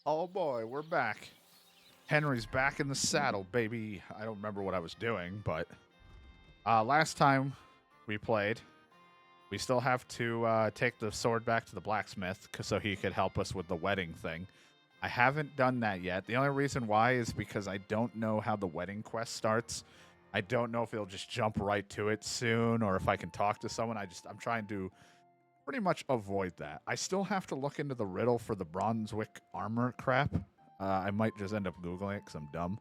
Oh boy, we're back. Henry's back in the saddle, baby. I don't remember what I was doing, but last time we played, we still have to take the sword back to the blacksmith so he could help us with the wedding thing. I haven't done that yet. The only reason why is because I don't know how the wedding quest starts. I don't know if it'll just jump right to it soon or if I can talk to someone. I'm trying to pretty much avoid that. I still have to look into the riddle for the Brunswick armor crap. I might just end up Googling it because I'm dumb.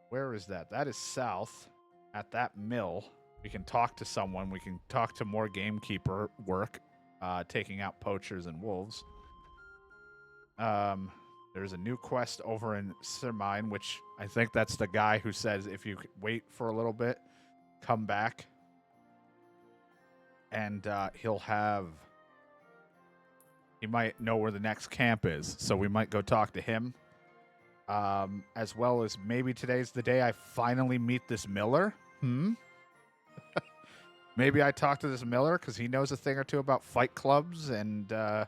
Where is that? That is south at that mill. We can talk to someone. We can talk to more gamekeeper work, taking out poachers and wolves. There's a new quest over in Sirmine, which I think that's the guy who says if you wait for a little bit, come back. And he might know where the next camp is, so we might go talk to him. As well as maybe today's the day I finally meet this miller. Maybe I talk to this miller because he knows a thing or two about fight clubs, and there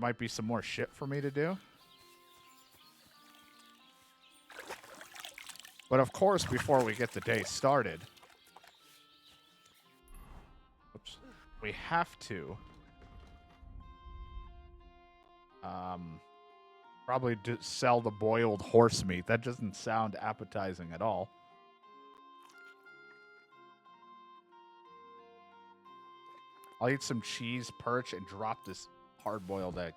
might be some more shit for me to do. But of course, before we get the day started, we have to probably sell the boiled horse meat. That doesn't sound appetizing at all. I'll eat some cheese, perch, and drop this hard-boiled egg.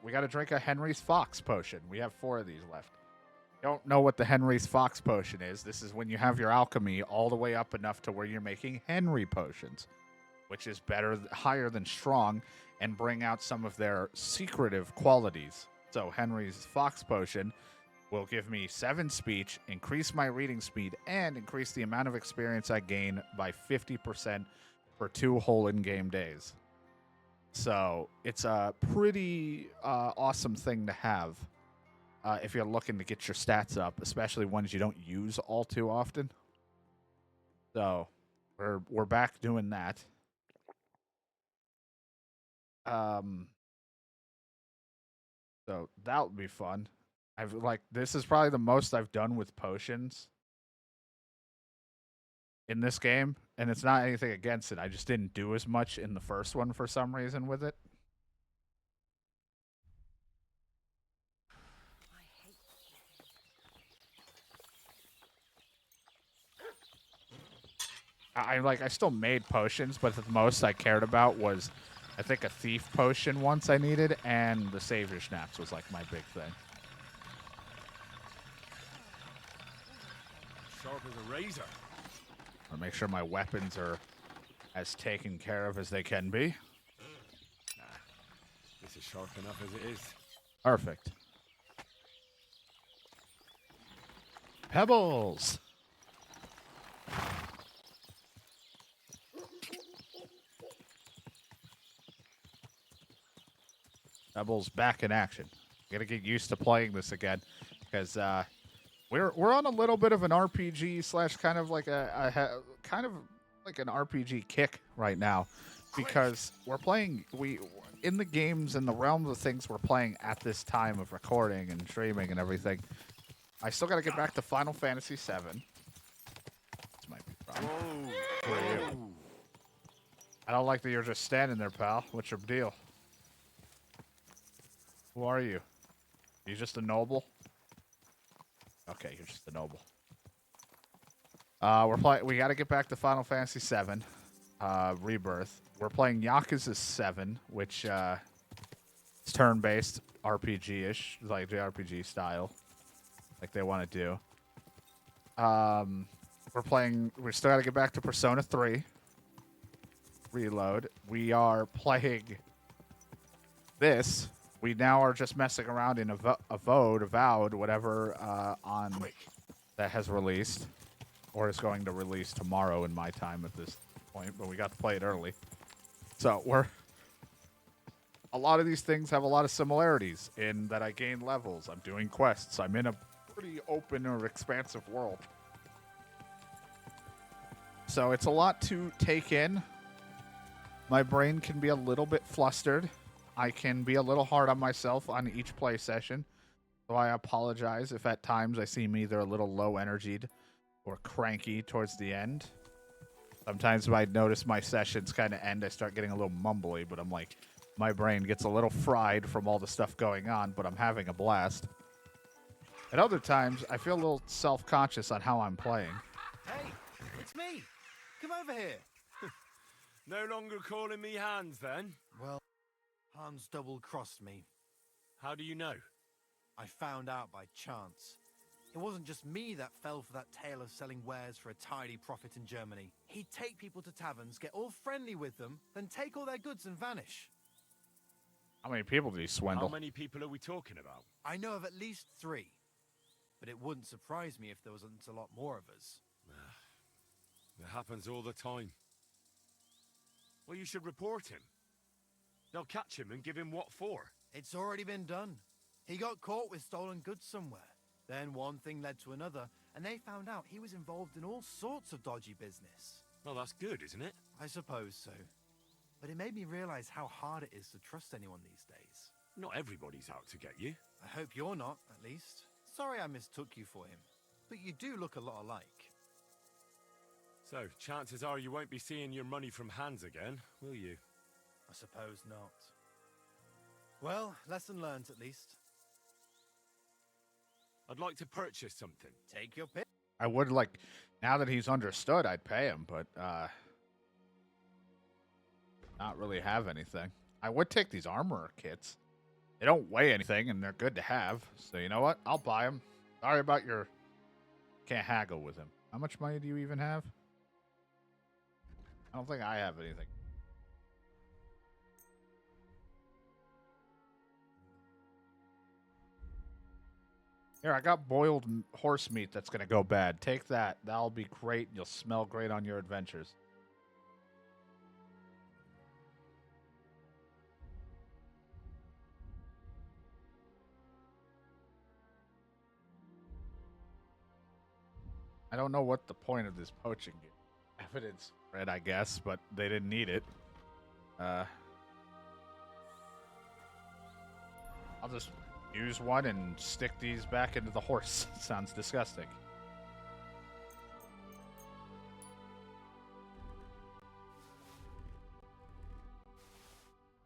We got to drink a Henry's Fox potion. We have 4 of these left. Don't know what the Henry's Fox potion is. This is when you have your alchemy all the way up enough to where you're making Henry potions, which is higher than strong, and bring out some of their secretive qualities. So Henry's Fox potion will give me 7 speech, increase my reading speed, and increase the amount of experience I gain by 50% for 2 whole in-game days. So it's a pretty awesome thing to have if you're looking to get your stats up, especially ones you don't use all too often. So we're back doing that. So that would be fun. This is probably the most I've done with potions in this game, and it's not anything against it. I just didn't do as much in the first one for some reason with it. I still made potions, but the most I cared about was, I think, a thief potion once I needed, and the savior schnapps was like my big thing. Sharp as a razor. I'll make sure my weapons are as taken care of as they can be. Nah, this is sharp enough as it is. Perfect. Pebbles. Pebbles back in action. Gotta get used to playing this again because we're on a little bit of an RPG slash kind of like an RPG kick right now because we're playing in the games and the realm of things we're playing at this time of recording and streaming and everything. I still gotta get back to Final Fantasy VII. This might be a problem. Who are you? I don't like that you're just standing there, pal. What's your deal? Who are you? Are you just a noble? Okay, you're just a noble. We got to get back to Final Fantasy VII, Rebirth. We're playing Yakuza 7, which is turn-based RPG-ish, like JRPG style, like they want to do. We still got to get back to Persona 3. Reload. We are playing this. We now are just messing around in Avowed, whatever, on that has released, or is going to release tomorrow in my time at this point, but we got to play it early. So a lot of these things have a lot of similarities in that I gain levels, I'm doing quests, I'm in a pretty open or expansive world. So it's a lot to take in. My brain can be a little bit flustered. I can be a little hard on myself on each play session. So I apologize if at times I seem either a little low energied or cranky towards the end. Sometimes if I notice my sessions kind of end, I start getting a little mumbly, but I'm like, my brain gets a little fried from all the stuff going on, but I'm having a blast. At other times, I feel a little self-conscious on how I'm playing. Hey, it's me. Come over here. No longer calling me Hans, then? Well, Hans double-crossed me. How do you know? I found out by chance. It wasn't just me that fell for that tale of selling wares for a tidy profit in Germany. He'd take people to taverns, get all friendly with them, then take all their goods and vanish. How many people did he swindle? How many people are we talking about? I know of at least 3. But it wouldn't surprise me if there wasn't a lot more of us. It happens all the time. Well, you should report him. They'll catch him and give him what for. It's already been done. He got caught with stolen goods somewhere. Then one thing led to another, and they found out he was involved in all sorts of dodgy business. Well, that's good, isn't it? I suppose so. But it made me realize how hard it is to trust anyone these days. Not everybody's out to get you. I hope you're not, at least. Sorry I mistook you for him, but you do look a lot alike. So, chances are you won't be seeing your money from Hans again, will you? I suppose not. Well, lesson learned at least. I'd like to purchase something. Take your pick. I would like, now that he's understood, I'd pay him, but not really have anything. I would take these armorer kits. They don't weigh anything, and they're good to have. So you know what? I'll buy them. Sorry about your... Can't haggle with him. How much money do you even have? I don't think I have anything. Here, I got boiled horse meat that's going to go bad. Take that. That'll be great. You'll smell great on your adventures. I don't know what the point of this poaching evidence read, I guess, but they didn't need it. I'll just use one and stick these back into the horse. Sounds disgusting.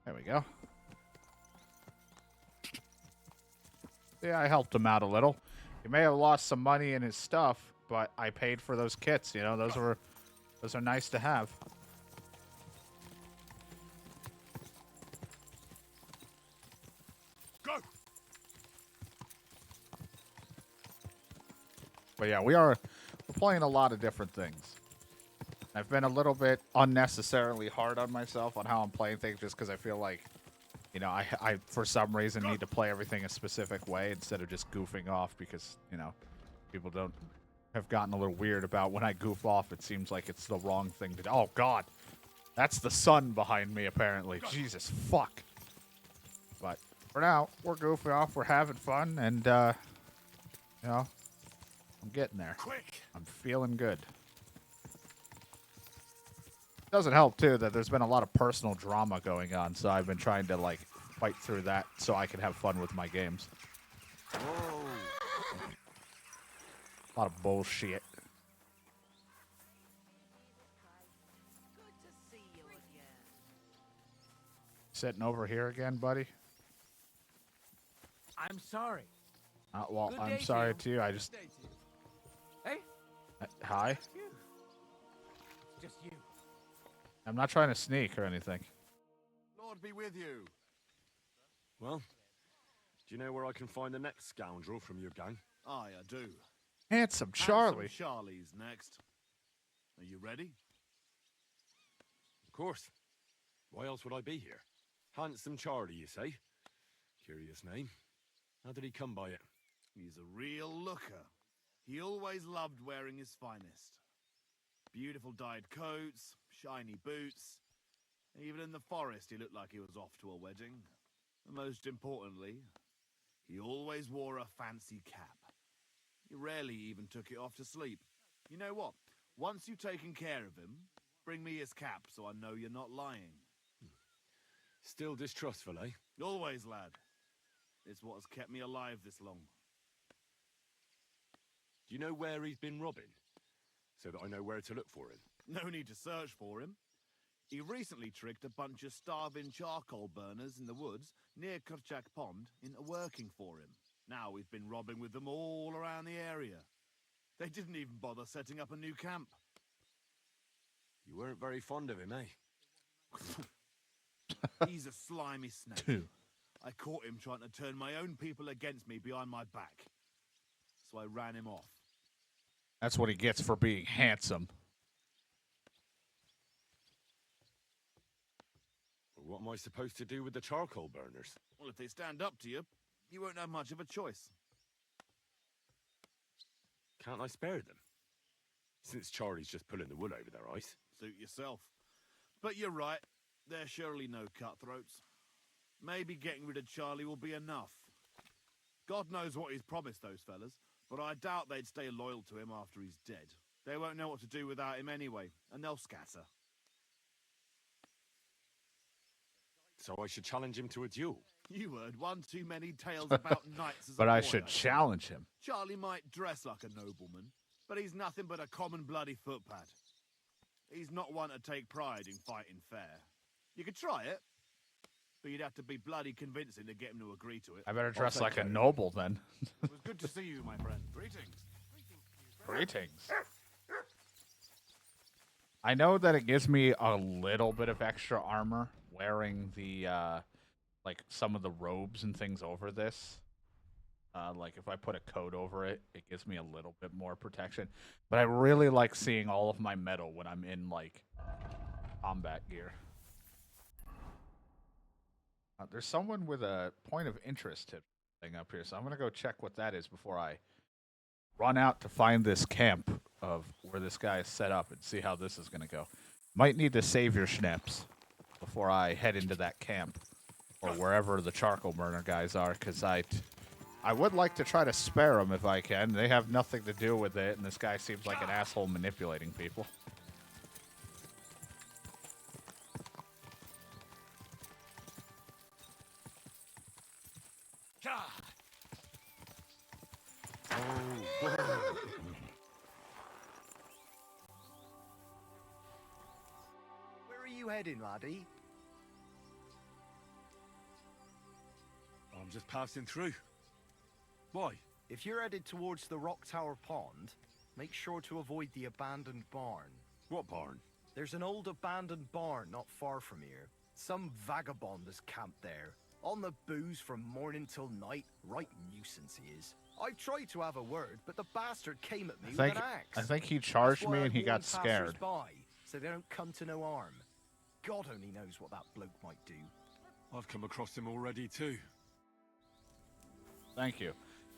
There we go. Yeah, I helped him out a little. He may have lost some money in his stuff, but I paid for those kits. You know, those are nice to have. Go! But yeah, we're playing a lot of different things. I've been a little bit unnecessarily hard on myself on how I'm playing things just because I feel like, you know, I for some reason need to play everything a specific way instead of just goofing off because, you know, people have gotten a little weird about when I goof off. It seems like it's the wrong thing to do. Oh, God. That's the sun behind me, apparently. Jesus, fuck. But for now, we're goofing off. We're having fun. And, you know, I'm getting there. Quick! I'm feeling good. Doesn't help, too, that there's been a lot of personal drama going on. So I've been trying to, like, fight through that so I can have fun with my games. Whoa. A lot of bullshit. Good to see you again. Sitting over here again, buddy? I'm sorry. Well, Good I'm day to sorry you. too. I just... Hey, Hi? you. Just you. I'm not trying to sneak or anything. Lord be with you. Well, do you know where I can find the next scoundrel from your gang? Aye, I do. Handsome Charlie. Handsome Charlie's next. Are you ready? Of course. Why else would I be here? Handsome Charlie, you say? Curious name. How did he come by it? He's a real looker. He always loved wearing his finest. Beautiful dyed coats, shiny boots. Even in the forest, he looked like he was off to a wedding. And most importantly, he always wore a fancy cap. He rarely even took it off to sleep. You know what? Once you've taken care of him, bring me his cap so I know you're not lying. Still distrustful, eh? Always, lad. It's what has kept me alive this long. Do you know where he's been robbing? So that I know where to look for him. No need to search for him. He recently tricked a bunch of starving charcoal burners in the woods near Kurchak Pond into working for him. Now we've been robbing with them all around the area. They didn't even bother setting up a new camp. You weren't very fond of him, eh? He's a slimy snake. I caught him trying to turn my own people against me behind my back. So I ran him off. That's what he gets for being handsome. What am I supposed to do with the charcoal burners? Well, if they stand up to you, you won't have much of a choice. Can't I spare them? Since Charlie's just pulling the wool over their eyes. Suit yourself. But you're right. They're surely no cutthroats. Maybe getting rid of Charlie will be enough. God knows what he's promised those fellas, but I doubt they'd stay loyal to him after he's dead. They won't know what to do without him anyway, and they'll scatter. So I should challenge him to a duel. You heard one too many tales about knights as a But I boy, should think. challenge him. Charlie might dress like a nobleman, but he's nothing but a common bloody footpad. He's not one to take pride in fighting fair. You could try it, but you'd have to be bloody convincing to get him to agree to it. I better dress take like a care. noble then. It was good to see you, my friend. Greetings. Greetings. I know that it gives me a little bit of extra armor wearing the, like, some of the robes and things over this. Like, if I put a coat over it, it gives me a little bit more protection. But I really like seeing all of my metal when I'm in, like, combat gear. There's someone with a point of interest tip thing up here, so I'm going to go check what that is before I run out to find this camp of where this guy is set up and see how this is going to go. Might need to save your schnaps before I head into that camp or wherever the charcoal burner guys are, because I would like to try to spare them if I can. They have nothing to do with it, and this guy seems like an asshole manipulating people. Where are you heading, laddie? I'm just passing through. Why? If you're headed towards the Rock Tower Pond, make sure to avoid the abandoned barn. What barn? There's an old abandoned barn not far from here. Some vagabond has camped there. On the booze from morning till night. Right nuisance he is. I tried to have a word, but the bastard came at me with an axe. I think he charged That's why me I and he got warn scared. passers-by, so they don't come to no harm. God only knows what that bloke might do. I've come across him already too. Thank you.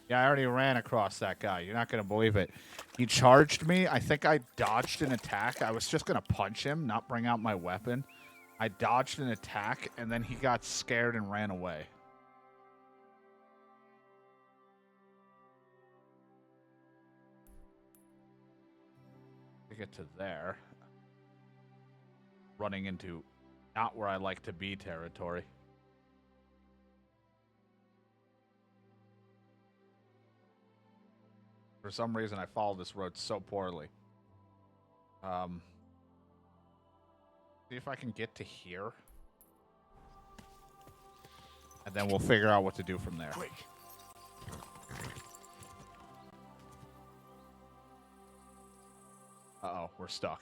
Yeah, I already ran across that guy. You're not going to believe it. He charged me. I think I dodged an attack. I was just going to punch him, not bring out my weapon. I dodged an attack, and then he got scared and ran away. To get to there. Running into not where I like to be territory. For some reason, I follow this road so poorly. See if I can get to here. And then we'll figure out what to do from there. Quick! Uh-oh, we're stuck.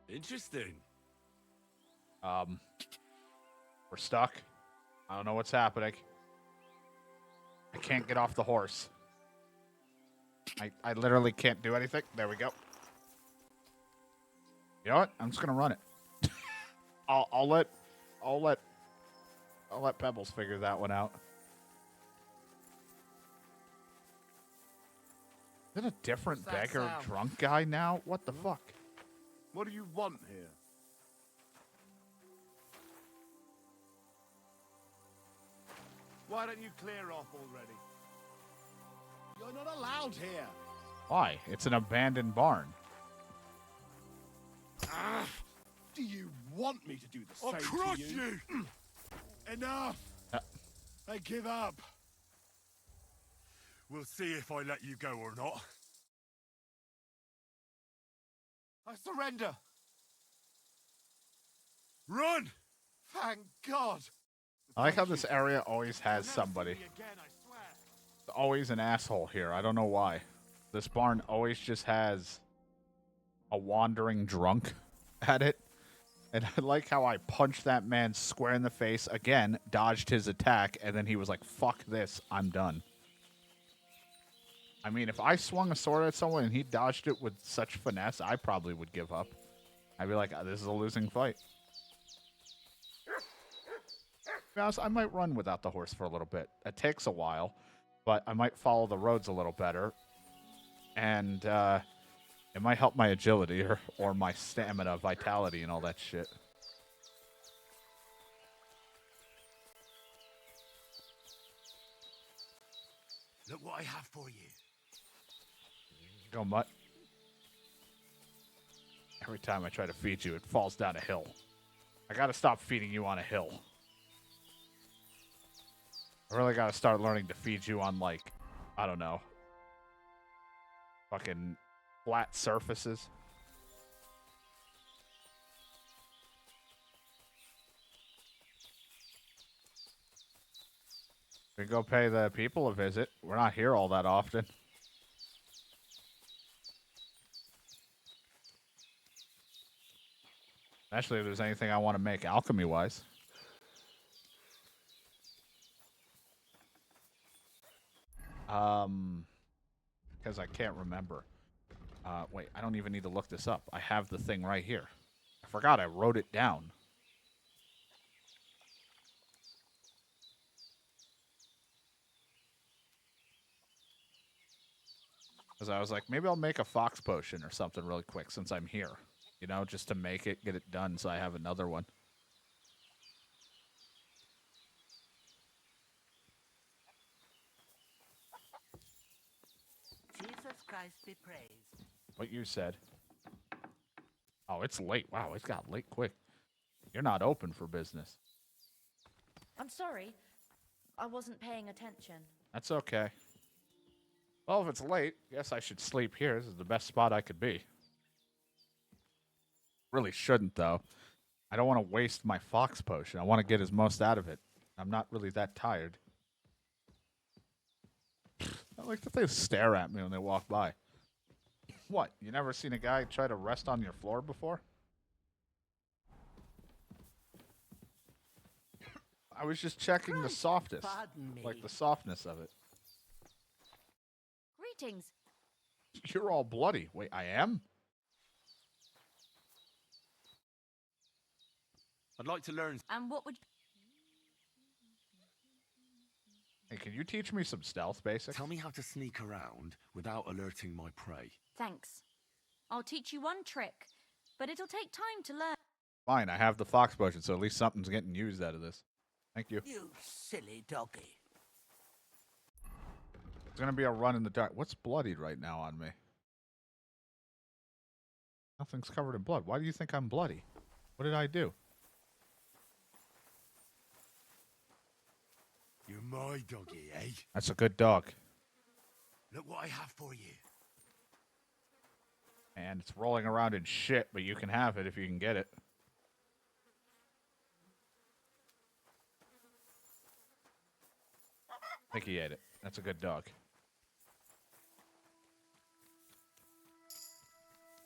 Interesting. We're stuck. I don't know what's happening. I can't get off the horse. I literally can't do anything. There we go. You know what? I'm just gonna run it. I'll let Pebbles figure that one out. Is it a different What's that beggar sound? drunk guy now? What the fuck? What do you want here? Why don't you clear off already? You're not allowed here. Why? It's an abandoned barn. Do you want me to do the I'll same crush to you? you! Enough! I give up. We'll see if I let you go or not. I surrender. Run! Thank God. I like how this area always has somebody. Again, I swear. There's always an asshole here. I don't know why. This barn always just has a wandering drunk at it. And I like how I punched that man square in the face again, dodged his attack, and then he was like, fuck this, I'm done. I mean, if I swung a sword at someone and he dodged it with such finesse, I probably would give up. I'd be like, this is a losing fight. To be honest, I might run without the horse for a little bit. It takes a while, but I might follow the roads a little better. And it might help my agility or my stamina, vitality, and all that shit. Look what I have for you. Go, mutt. Every time I try to feed you, it falls down a hill. I gotta stop feeding you on a hill. I really gotta start learning to feed you on, like, I don't know, fucking flat surfaces. We go pay the people a visit. We're not here all that often. Especially if there's anything I want to make alchemy-wise. Because I can't remember. Wait, I don't even need to look this up. I have the thing right here. I forgot I wrote it down. Because I was like, maybe I'll make a fox potion or something really quick since I'm here. You know, just to make it, get it done so I have another one. Jesus Christ be praised. What you said. Oh, it's late. Wow, it got late quick. You're not open for business. I'm sorry. I wasn't paying attention. That's okay. Well, if it's late, guess I should sleep here. This is the best spot I could be. Really shouldn't, though. I don't want to waste my fox potion. I want to get as most out of it. I'm not really that tired. I like that they stare at me when they walk by. What? You never seen a guy try to rest on your floor before? I was just checking the Christ, softness. pardon me. Like the softness of it. Greetings. You're all bloody. Wait, I am? I'd like to learn. And what would... Hey, can you teach me some stealth basics? Tell me how to sneak around without alerting my prey. Thanks. I'll teach you one trick, but it'll take time to learn. Fine, I have the fox potion, so at least something's getting used out of this. Thank you. You silly doggy. It's gonna be a run in the dark. What's bloodied right now on me? Nothing's covered in blood. Why do you think I'm bloody? What did I do? You're my doggy, eh? That's a good dog. Look what I have for you. And it's rolling around in shit, but you can have it if you can get it. I think he ate it. That's a good dog.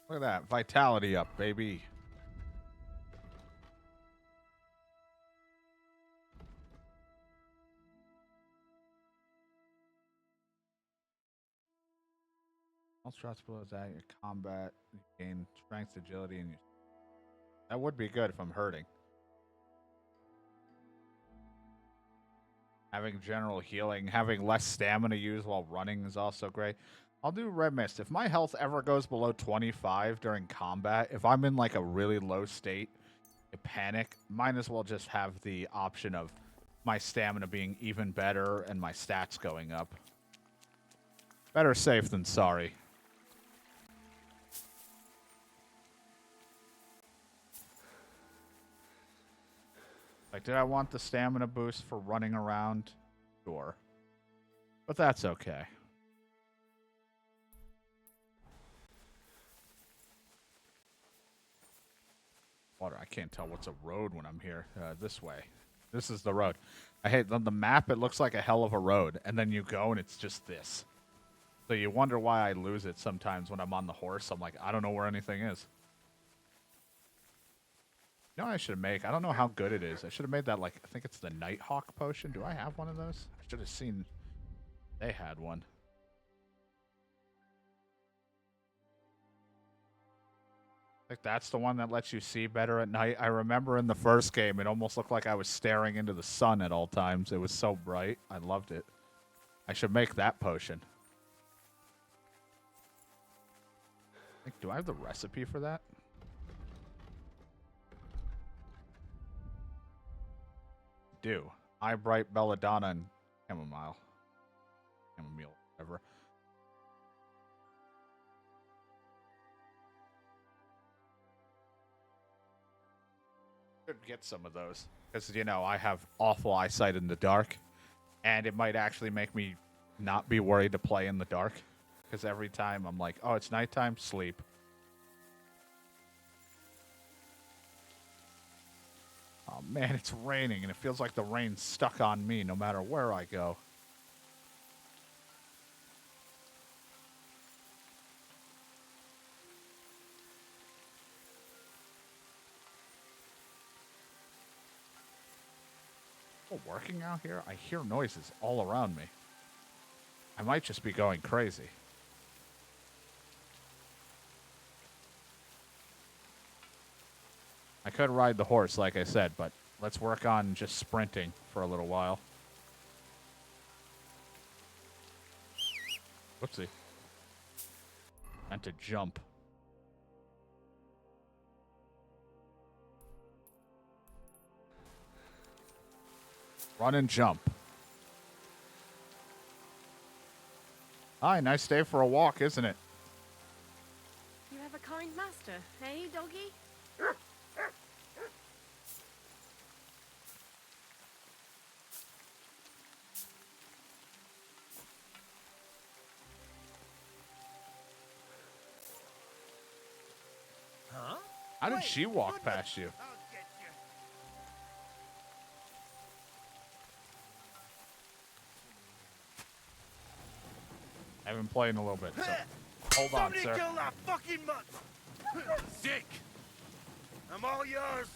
Look at that. Vitality up, baby. All shots below that, your combat, you gain strength, agility, and that would be good if I'm hurting. Having general healing, having less stamina used while running is also great. I'll do Red Mist. If my health ever goes below 25 during combat, if I'm in like a really low state, I panic, might as well just have the option of my stamina being even better and my stats going up. Better safe than sorry. Like, did I want the stamina boost for running around? Sure. But that's okay. Water. I can't tell what's a road when I'm here. This way. This is the road. I hate on the map. It looks like a hell of a road, and then you go and it's just this. So you wonder why I lose it sometimes when I'm on the horse. I'm like, I don't know where anything is. You know what I should make? I don't know how good it is. I should have made that, like, I think it's the Nighthawk potion. Do I have one of those? I should have seen they had one. I think that's the one that lets you see better at night. I remember in the first game, it almost looked like I was staring into the sun at all times. It was so bright. I loved it. I should make that potion. Do I have the recipe for that? Do. Eye bright, belladonna, and chamomile. Chamomile, whatever. Should get some of those. Because, you know, I have awful eyesight in the dark. And it might actually make me not be worried to play in the dark. Because every time I'm like, oh, it's nighttime, sleep. Oh, man, it's raining, and it feels like the rain's stuck on me no matter where I go. People working out here? I hear noises all around me. I might just be going crazy. I could ride the horse, like I said, but let's work on just sprinting for a little while. Whoopsie. Meant to jump. Run and jump. Hi, nice day for a walk, isn't it? You have a kind master, eh, doggy? Huh? How did she walk past you? I'll get you. I've been playing a little bit, so hold on, Somebody sir. kill that fucking mutt! Sick! I'm all yours!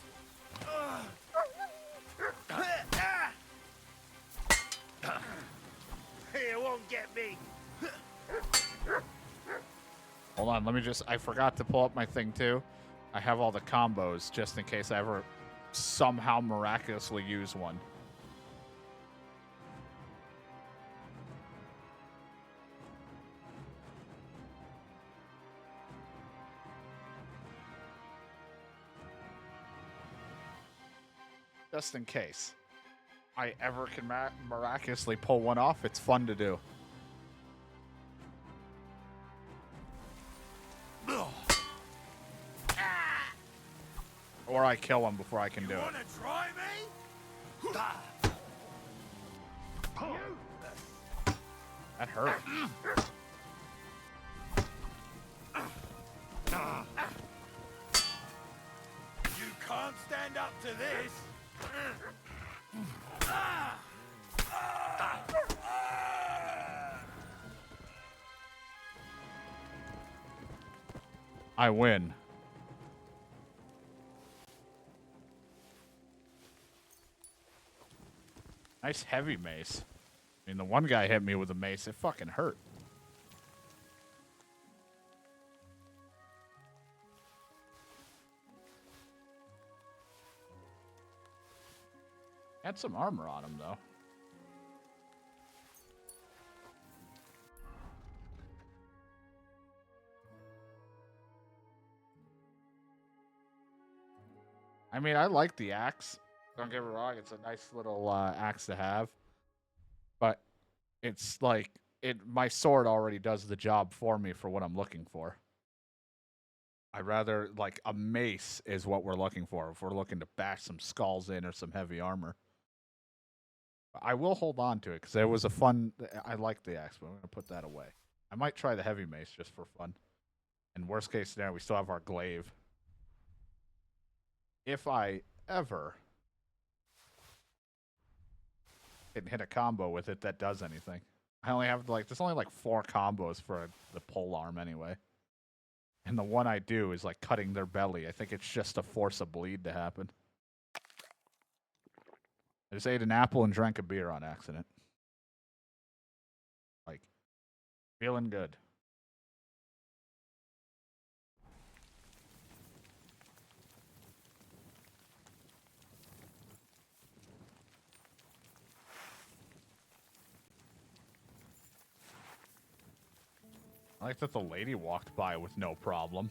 You won't get me! Hold on, let me just... I forgot to pull up my thing, too. I have all the combos, just in case I ever somehow miraculously use one. Just in case I ever can miraculously pull one off, it's fun to do. Or I kill him before I can do it. Wanna try me? That hurt. You can't stand up to this! I win. Nice heavy mace. I mean, the one guy hit me with a mace. It fucking hurt. Had some armor on him, though. I mean, I like the axe. Don't get me wrong, it's a nice little axe to have. But it's like my sword already does the job for me for what I'm looking for. I'd rather, like, a mace is what we're looking for if we're looking to bash some skulls in or some heavy armor. I will hold on to it because it was a fun. I like the axe, but I'm gonna put that away. I might try the heavy mace just for fun. And worst case scenario, we still have our glaive. If I ever can hit a combo with it that does anything, I only have like there's only like 4 combos for the pole arm anyway. And the one I do is like cutting their belly. I think it's just to force a bleed to happen. I just ate an apple and drank a beer on accident. Like, feeling good. I like that the lady walked by with no problem.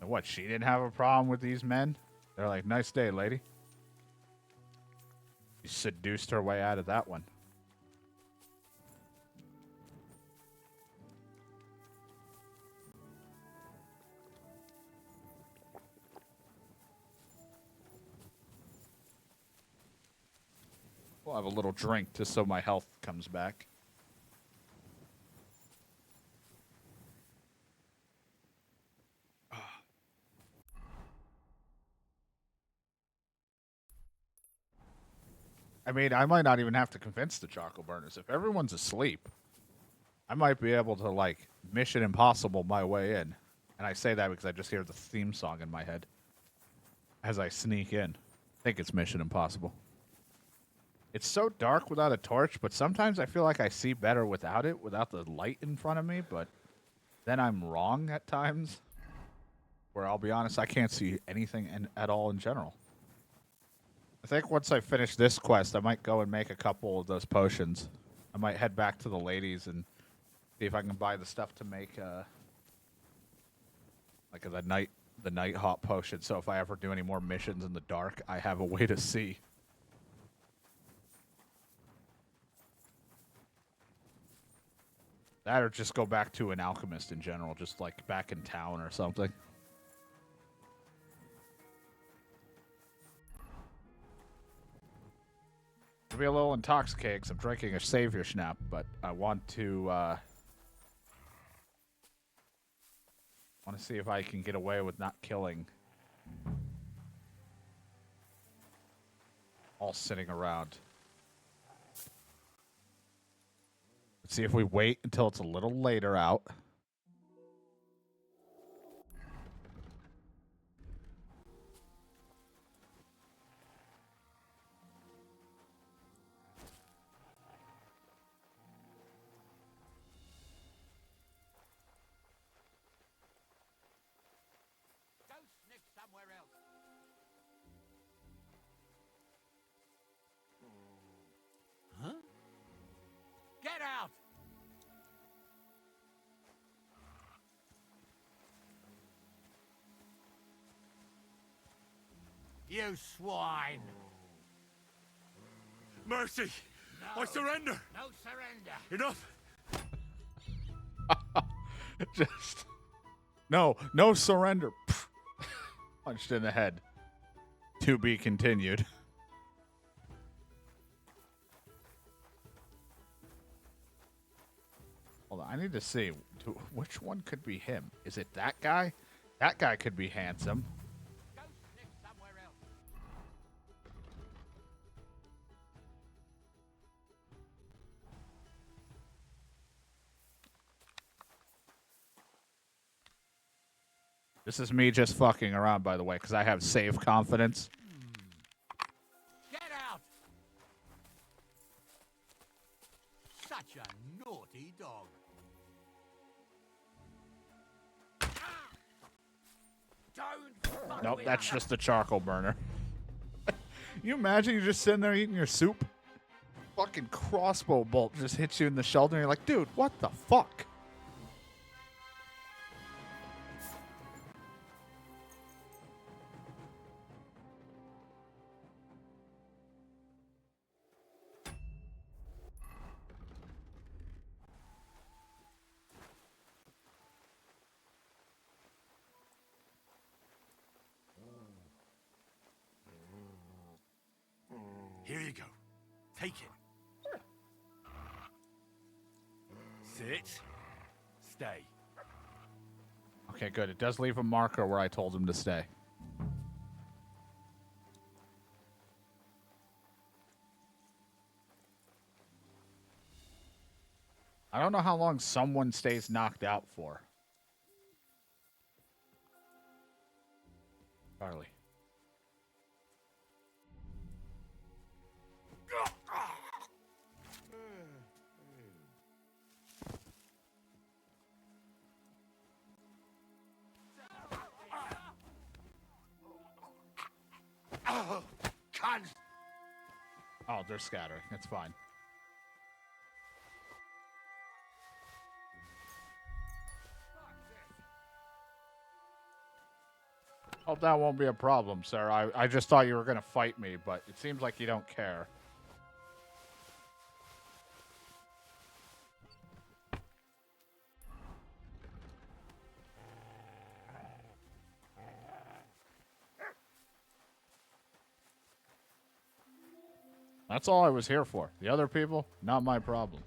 And what, she didn't have a problem with these men? They're like, nice day, lady. She seduced her way out of that one. We'll have a little drink just so my health comes back. I mean, I might not even have to convince the charcoal burners. If everyone's asleep, I might be able to, like, Mission Impossible my way in. And I say that because I just hear the theme song in my head as I sneak in. I think it's Mission Impossible. It's so dark without a torch, but sometimes I feel like I see better without it, without the light in front of me, but then I'm wrong at times. Where I'll be honest, I can't see anything at all in general. I think once I finish this quest, I might go and make a couple of those potions. I might head back to the ladies and see if I can buy the stuff to make like the night hot potion. So if I ever do any more missions in the dark, I have a way to see. That or just go back to an alchemist in general, just like back in town or something. I'll be a little intoxicated because I'm drinking a savior schnapp, but I want to see if I can get away with not killing all sitting around. Let's see if we wait until it's a little later out. Go sniff somewhere else. Huh? Get out! You swine! Mercy! No. I surrender! No surrender! Enough! Just no surrender. Punched in the head. To be continued. Hold on, I need to see which one could be him. Is it that guy? That guy could be handsome. Go sniff somewhere else. This is me just fucking around, by the way, because I have save confidence. Get out! Such a naughty dog. Don't fuck Nope, with that's me. just the charcoal burner. You imagine you're just sitting there eating your soup? Fucking crossbow bolt just hits you in the shoulder and you're like, dude, what the fuck? Take it. Sit. Stay. Okay, good. It does leave a marker where I told him to stay. I don't know how long someone stays knocked out for. Charlie. Oh, can't. Oh, they're scattering. It's fine. Hope that won't be a problem, sir. I just thought you were going to fight me, but it seems like you don't care. That's all I was here for. The other people, not my problem.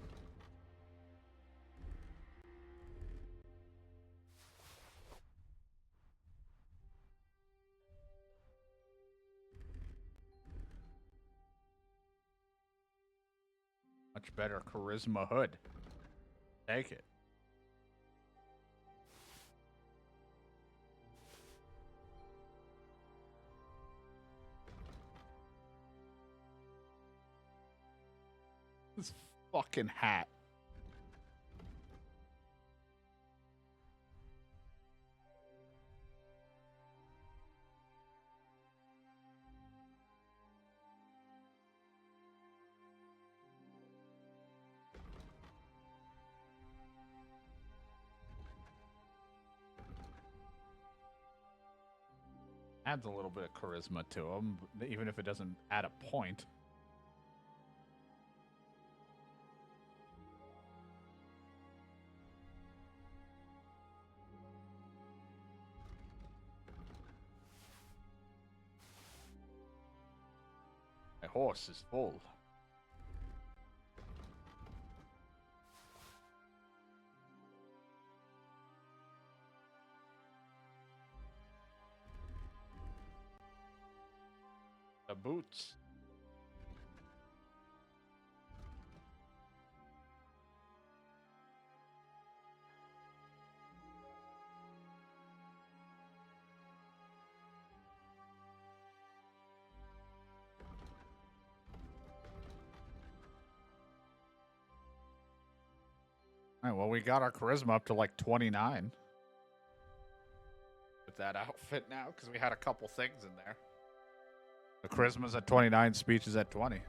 Much better charisma hood. Take it. This fucking hat. Adds a little bit of charisma to him, even if it doesn't add a point. My horse is full. The boots. All right, well, we got our charisma up to like 29 with that outfit now because we had a couple things in there. The charisma's at 29, speech is at 20.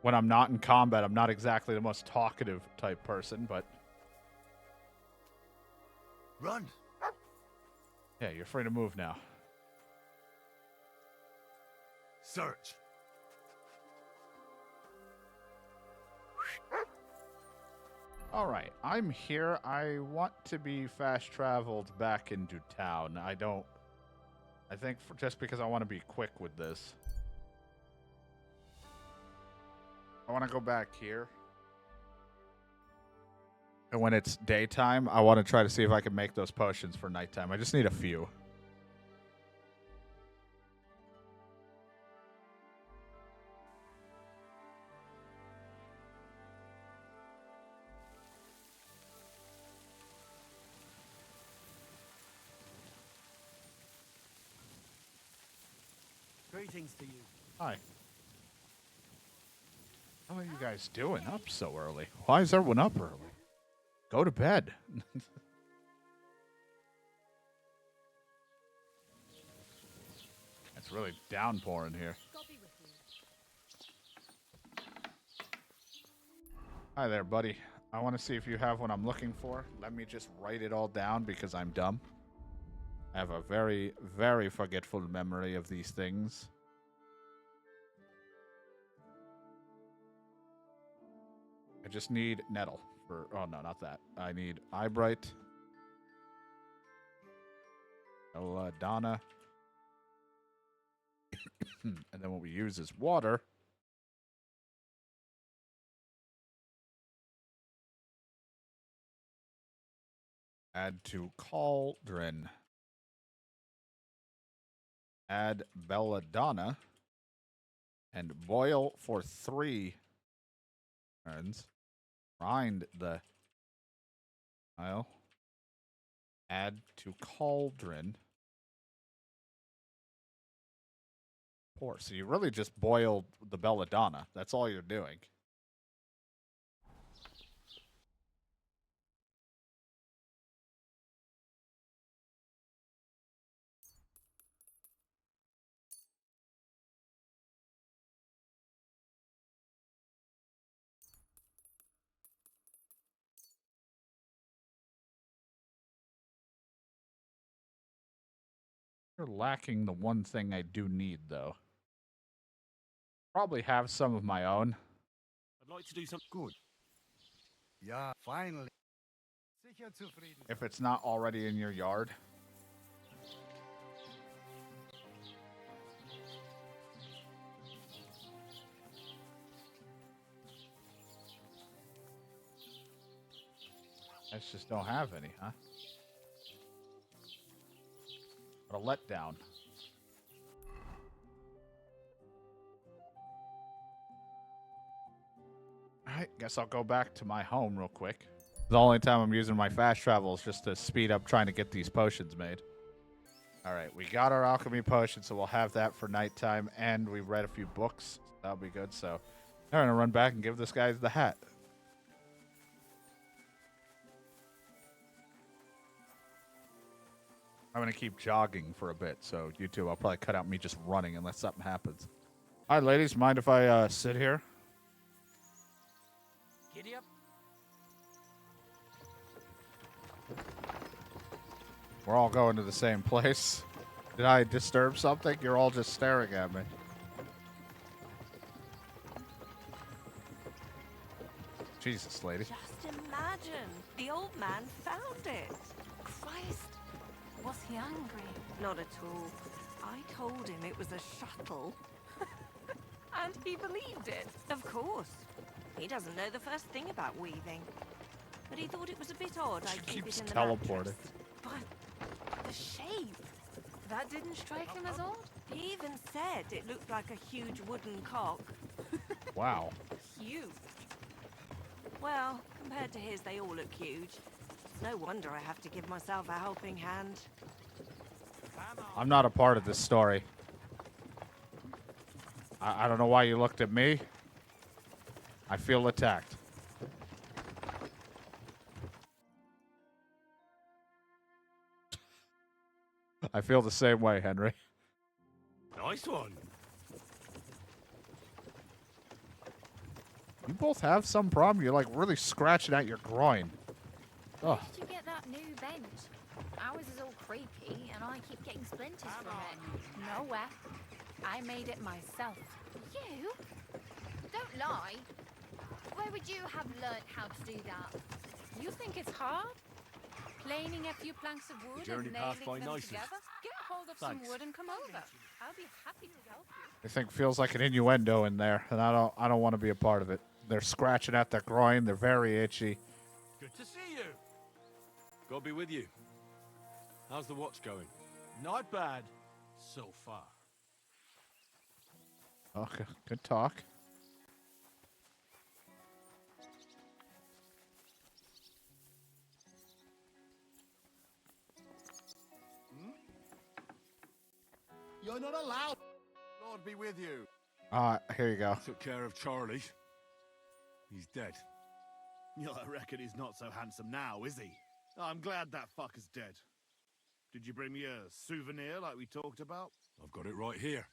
When I'm not in combat, I'm not exactly the most talkative type person, but Run. yeah, you're free to move now. Search. All right, I'm here. I want to be fast traveled back into town. I think just because I want to be quick with this. I want to go back here. And when it's daytime, I want to try to see if I can make those potions for nighttime. I just need a few. Greetings to you. Hi. How are you guys doing up so early? Why is everyone up early? Go to bed. It's really downpouring here. Hi there, buddy. I want to see if you have what I'm looking for. Let me just write it all down because I'm dumb. I have a very, very forgetful memory of these things. I just need nettle for... Oh, no, not that. I need eyebright. Belladonna. And then what we use is water. Add to cauldron. Add belladonna. And boil for 3 turns. Grind the oil. Add to cauldron. Pour. So you really just boiled the belladonna. That's all you're doing. You're lacking the one thing I do need, though. Probably have some of my own. I'd like to do something good. Yeah, finally. Sicher zufrieden. If it's not already in your yard. I just don't have any, huh? What a letdown. Alright, guess I'll go back to my home real quick. The only time I'm using my fast travel is just to speed up trying to get these potions made. Alright, we got our alchemy potion, so we'll have that for nighttime, and we read a few books. So that'll be good, so I'm gonna run back and give this guy the hat. I'm gonna keep jogging for a bit, so you two, I'll probably cut out me just running unless something happens. Alright, ladies, mind if I sit here? Giddy up. We're all going to the same place. Did I disturb something? You're all just staring at me. Jesus, lady. Just imagine. The old man found it. Christ. Was he angry? Not at all. I told him it was a shuttle. And he believed it. Of course. He doesn't know the first thing about weaving. But he thought it was a bit odd She I'd keep keeps it in the teleporting. mattress. But the shape. That didn't strike him as odd? He even said it looked like a huge wooden cock. Wow. Huge. Well, compared to his, they all look huge. No wonder I have to give myself a helping hand. I'm not a part of this story. I don't know why you looked at me. I feel attacked. I feel the same way, Henry. Nice one. You both have some problem. You're like really scratching at your groin. Where Ugh. did you get that new bench? Ours is all creaky, and I keep getting splinters from it. Nowhere. I made it myself. You? Don't lie. Where would you have learnt how to do that? You think it's hard? Planing a few planks of wood journey and passed nailing by them nicely. together? Get a hold of Thanks. some wood and come over. I'll be happy to help you. I think feels like an innuendo in there, and I don't want to be a part of it. They're scratching at their groin. They're very itchy. Good to see you. God be with you. How's the watch going? Not bad so far. Okay, good talk. You're not allowed. Lord be with you. Here you go. Took care of Charlie. He's dead. Yeah, I reckon he's not so handsome now, is he? I'm glad that fucker's dead. Did you bring me a souvenir like we talked about? I've got it right here.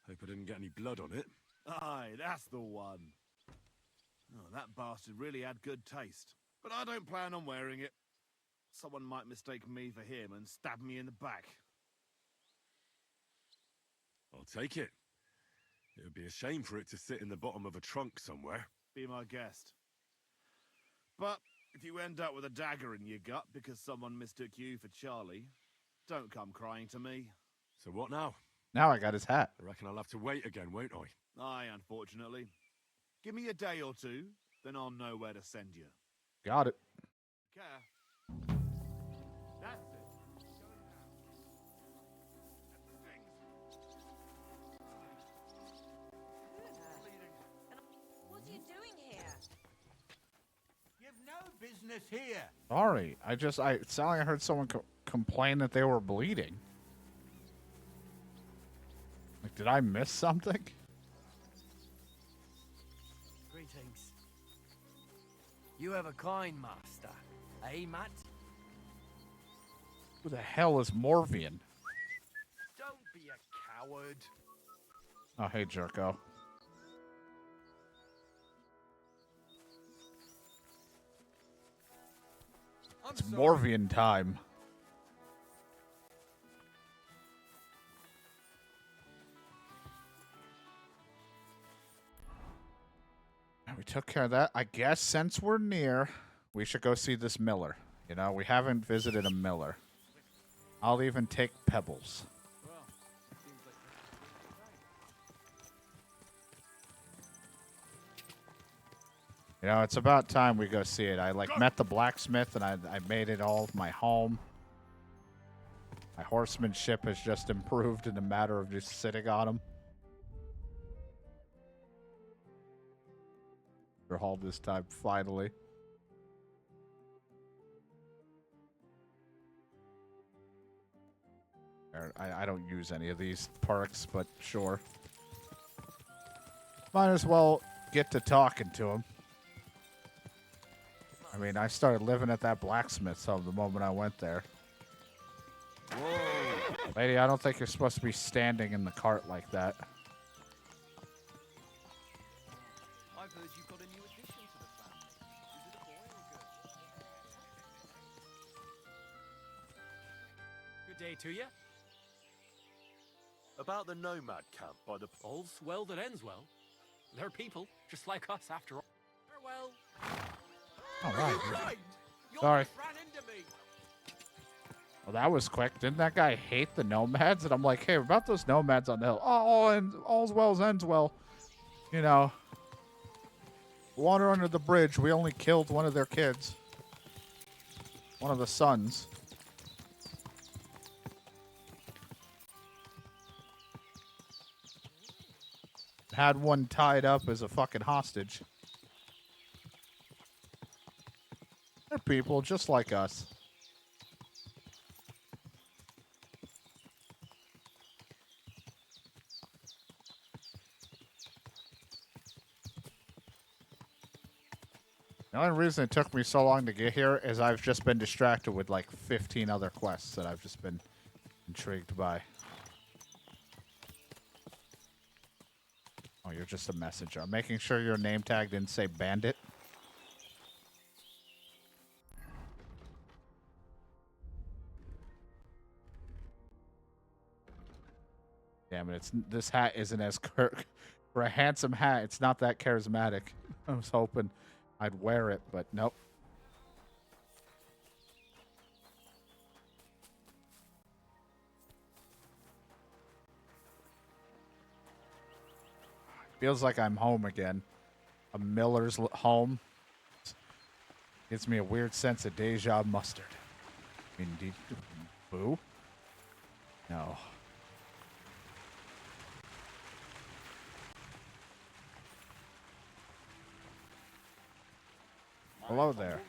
Hope I didn't get any blood on it. Aye, that's the one. Oh, that bastard really had good taste. But I don't plan on wearing it. Someone might mistake me for him and stab me in the back. I'll take it. It would be a shame for it to sit in the bottom of a trunk somewhere. Be my guest. But if you end up with a dagger in your gut because someone mistook you for Charlie, don't come crying to me. So what now? Now I got his hat. I reckon I'll have to wait again, won't I? Aye, unfortunately. Give me a day or two, then I'll know where to send you. Got it. Care. business here. Sorry, it sounded like I heard someone complain that they were bleeding. Like, did I miss something? Greetings. You have a kind master, eh, Matt? Who the hell is Morvian? Don't be a coward. Oh, hey, Jerko. It's Morvian time. We took care of that. I guess since we're near, we should go see this miller. You know, we haven't visited a miller. I'll even take pebbles. You know, it's about time we go see it. I met the blacksmith and I made it all my home. My horsemanship has just improved in a matter of just sitting on them. For all this time, finally. I don't use any of these perks, but sure. Might as well get to talking to him. I mean, I started living at that blacksmith's home the moment I went there. Whoa. Lady, I don't think you're supposed to be standing in the cart like that. I've heard you've got a new addition to the family. Is it a boy or a girl? Good day to you. About the nomad camp by the... All's well that ends well. They're people, just like us after all. Farewell. All right. Right. You Sorry. almost ran into me. Well, that was quick. Didn't that guy hate the nomads? And I'm like, hey, about those nomads on the hill. Oh, and all's well ends well. You know, water under the bridge. We only killed one of their kids. One of the sons. Had one tied up as a fucking hostage. They're people just like us. The only reason it took me so long to get here is I've just been distracted with like 15 other quests that I've just been intrigued by. Oh, you're just a messenger. I'm making sure your name tag didn't say bandit. Damn it, this hat isn't as for a handsome hat, it's not that charismatic. I was hoping I'd wear it, but nope. Feels like I'm home again. A miller's home. Gives me a weird sense of deja mustard. Indeed. Boo? No. Hello there.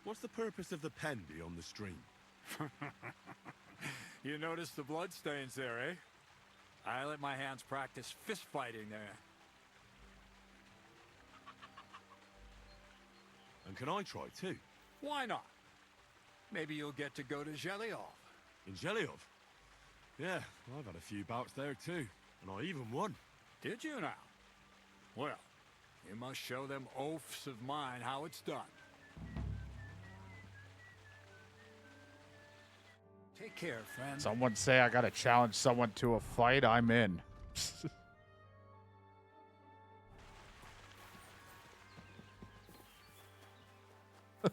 What's the purpose of the pen beyond the stream? You notice the bloodstains there, eh? I let my hands practice fist fighting there. And can I try too? Why not? Maybe you'll get to go to Zhelyov. In Zhelyov? Yeah, I've had a few bouts there too. And I even won. Did you now? Well, you must show them oafs of mine how it's done. Take care, friend. Someone say I gotta challenge someone to a fight, I'm in.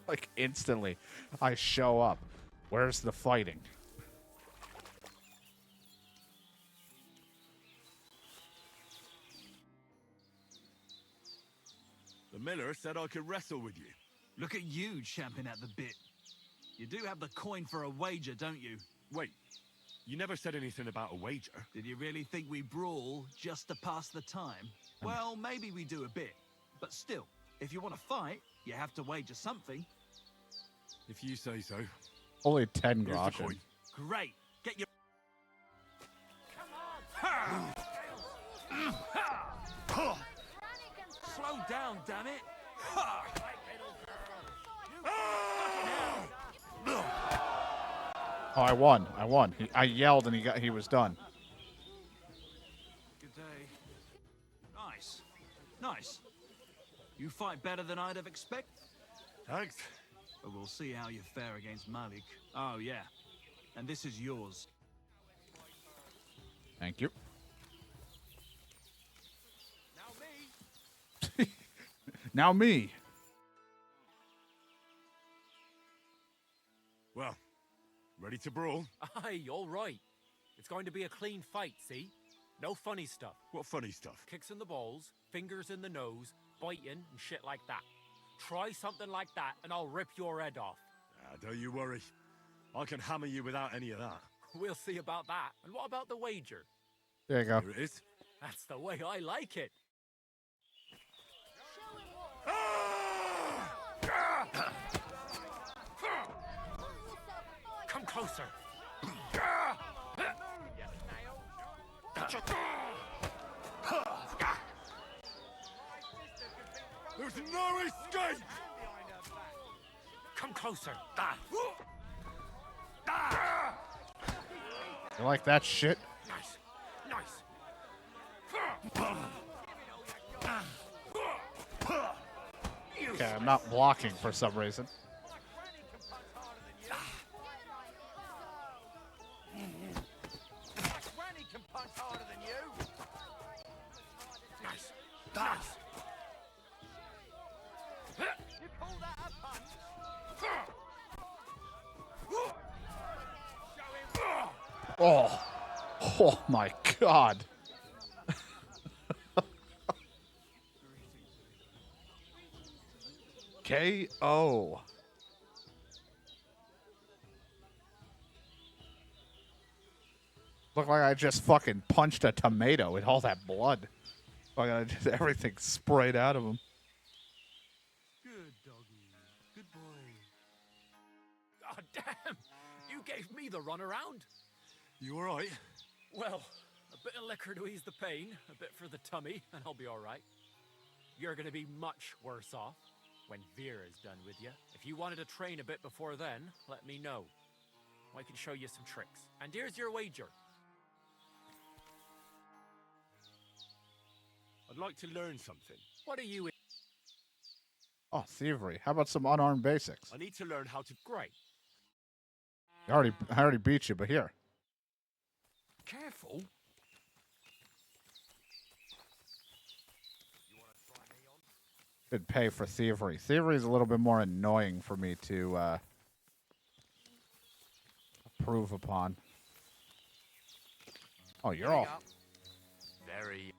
Like instantly, I show up. Where's the fighting? The miller said I could wrestle with you. Look at you champing at the bit. You do have the coin for a wager, don't you? Wait, You never said anything about a wager. Did you really think we brawl just to pass the time? Well, maybe we do a bit. But still, if you want to fight, you have to wager something. If you say so. Only 10 Here's the groschen. coin. Great. Get your... Slow down, damn it! Oh, I won. I won. I yelled and he was done. Good day. Nice. Nice. You fight better than I'd have expected. Thanks. But we'll see how you fare against Malik. Oh, yeah. And this is yours. Thank you. Now me. Now me. Well, ready to brawl? Aye, all right. It's going to be a clean fight, see? No funny stuff. What funny stuff? Kicks in the balls, fingers in the nose, biting, and shit like that. Try something like that, and I'll rip your head off. Don't you worry. I can hammer you without any of that. We'll see about that. And what about the wager? There you go. Here it is. That's the way I like it. Come closer. There's no escape! Come closer. You like that shit? Nice. Nice. Okay, I'm not blocking for some reason. Granny can punch harder than you. Nice. Nice. You call that a punch? Oh. Oh my god. KO. Look like I just fucking punched a tomato with all that blood. Like I just everything sprayed out of him. Good doggy. Good boy. Oh, damn. You gave me the runaround. You alright? Well, a bit of liquor to ease the pain, a bit for the tummy, and I'll be all right. You're going to be much worse off when Vera's done with you. If you wanted to train a bit before then, let me know. I can show you some tricks. And here's your wager. I'd like to learn something. What are you in? Oh, thievery. How about some unarmed basics? I need to learn how to... Great. I already beat you, but here. Careful. Could pay for thievery. Thievery is a little bit more annoying for me to approve upon. Oh, you're all. Very.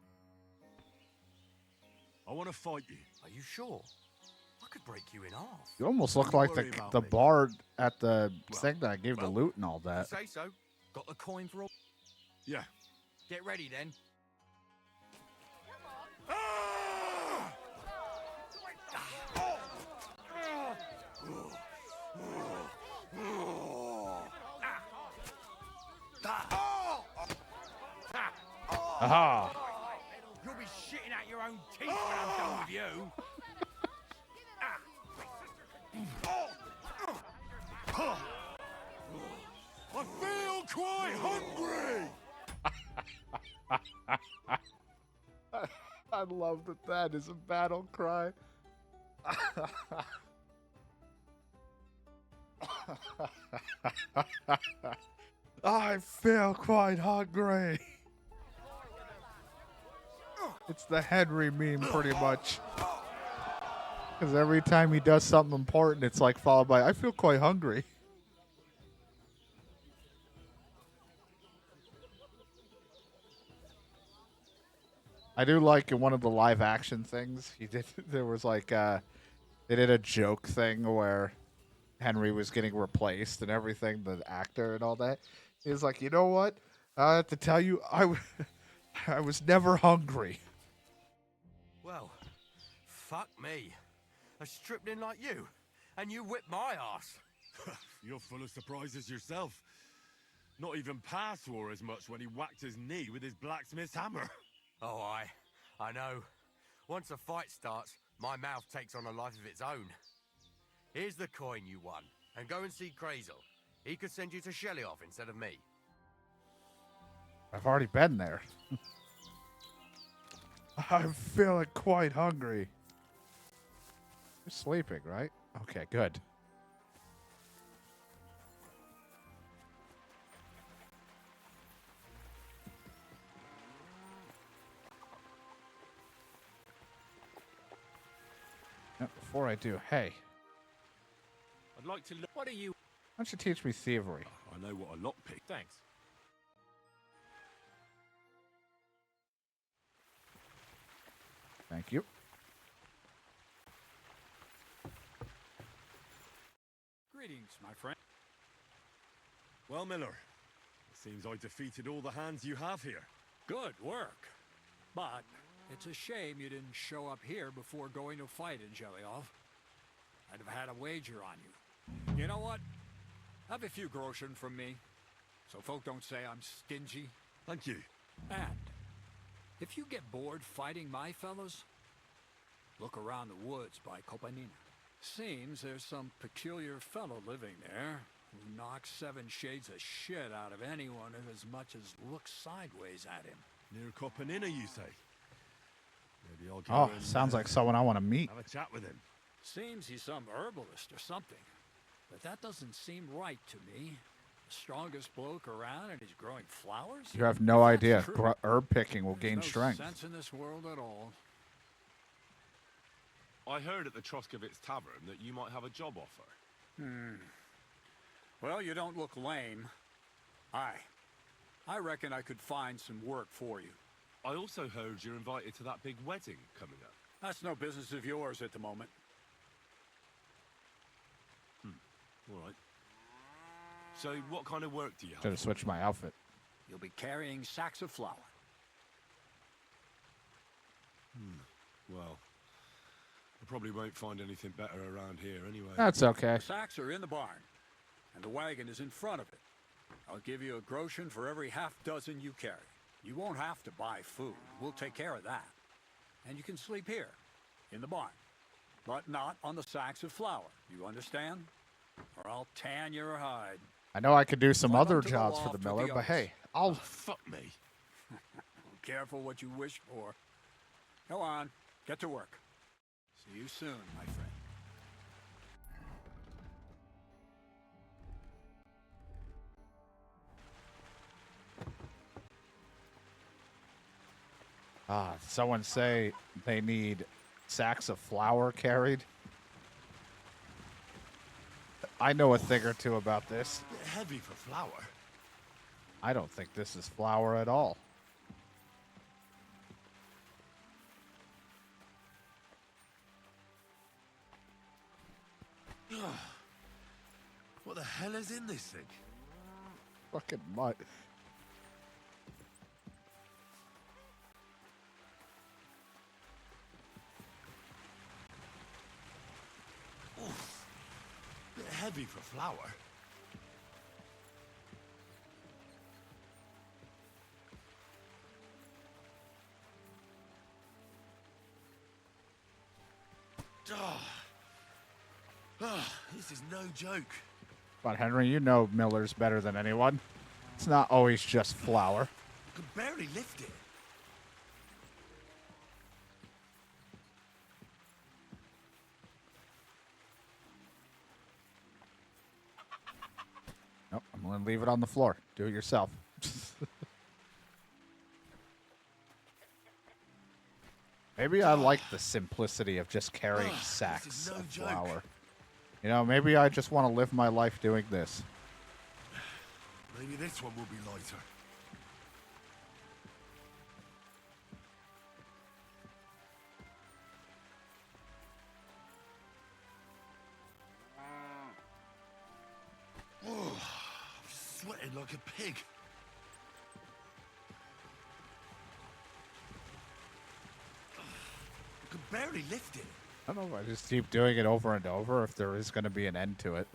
I want to fight you. Are you sure? I could break you in half. You almost look like the bard at the thing that I gave the loot and all that. Say so. Got the coin for all. Yeah. Get ready then. Aha! You'll be shitting out your own teeth when I'm done with you. I feel quite hungry! I love that is a battle cry. I feel quite hungry. It's the Henry meme, pretty much. Because every time he does something important, it's like followed by, I feel quite hungry. I do like in one of the live action things, there was like, they did a joke thing where Henry was getting replaced and everything, the actor and all that. He's like, you know what? I have to tell you, I was never hungry. Well, fuck me. I stripped in like you, and you whipped my ass. You're full of surprises yourself. Not even Pa swore as much when he whacked his knee with his blacksmith's hammer. Oh, I know. Once a fight starts, my mouth takes on a life of its own. Here's the coin you won, and go and see Crazel. He could send you to Shelly-off instead of me. I've already been there. I'm feeling quite hungry. You're sleeping, right? Okay, good. Now, before I do, hey, I'd like to look. What are you? why don't you teach me thievery? I know what a lockpick. Thanks. Thank you. Greetings, my friend. Well, Miller, it seems I defeated all the hands you have here. Good work. But it's a shame you didn't show up here before going to fight in Shelly-off. I'd have had a wager on you. You know what? Have a few groschen from me, so folk don't say I'm stingy. Thank you. And if you get bored fighting my fellows, look around the woods by Kopanina. Seems there's some peculiar fellow living there who knocks 7 shades of shit out of anyone who as much as looks sideways at him. Near Copenina, you say? Maybe I'll go Oh, and, sounds like someone I want to meet. have a chat with him. Seems he's some herbalist or something. But that doesn't seem right to me. The strongest bloke around and he's growing flowers? You have no If that's idea. true, Herb picking will there's gain no strength. sense in this world at all. I heard at the Troskovitz Tavern that you might have a job offer. Well, you don't look lame. I reckon I could find some work for you. I also heard you're invited to that big wedding coming up. That's no business of yours at the moment. All right. So what kind of work do you Should have? have switched my outfit. You'll be carrying sacks of flour. Well, I probably won't find anything better around here anyway. That's okay. The sacks are in the barn, and the wagon is in front of it. I'll give you a groschen for every half dozen you carry. You won't have to buy food. We'll take care of that. And you can sleep here, in the barn. But not on the sacks of flour. You understand? Or I'll tan your hide. I know I could do some Climb other up to the jobs for loft the with Miller, the but others. hey, I'll... Fuck me. Careful what you wish for. Go on, get to work. See you soon, my friend. Someone say they need sacks of flour carried. I know a thing or two about this. Bit heavy for flour. I don't think this is flour at all. What the hell is in this thing? Fucking mud. Bit heavy for flour. This is no joke. But Henry, you know Miller's better than anyone. It's not always just flour. I could barely lift it. Nope, I'm going to leave it on the floor. Do it yourself. Maybe I like the simplicity of just carrying sacks no of joke. flour. You know, maybe I just want to live my life doing this. Maybe this one will be lighter. Oh, I'm sweating like a pig. I could barely lift it. I don't know if I just keep doing it over and over if there is going to be an end to it.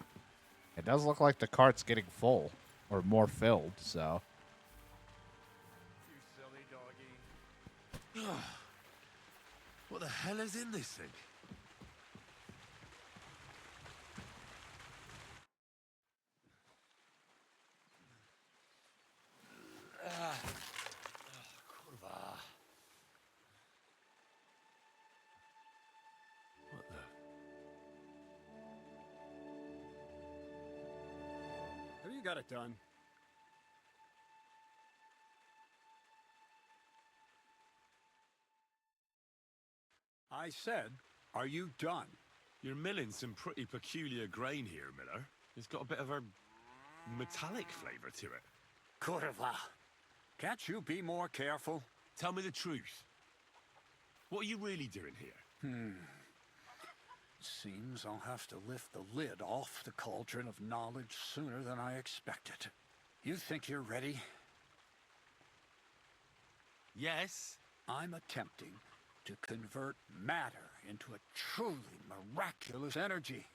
It does look like the cart's getting full, or more filled, so. You silly doggy. What the hell is in this thing? Kurwa. What the? Have you got it done? I said, are you done? You're milling some pretty peculiar grain here, Miller. It's got a bit of a metallic flavor to it. Kurwa. Can't you be more careful? Tell me the truth. What are you really doing here? Seems I'll have to lift the lid off the cauldron of knowledge sooner than I expected. You think you're ready? Yes. I'm attempting to convert matter into a truly miraculous energy.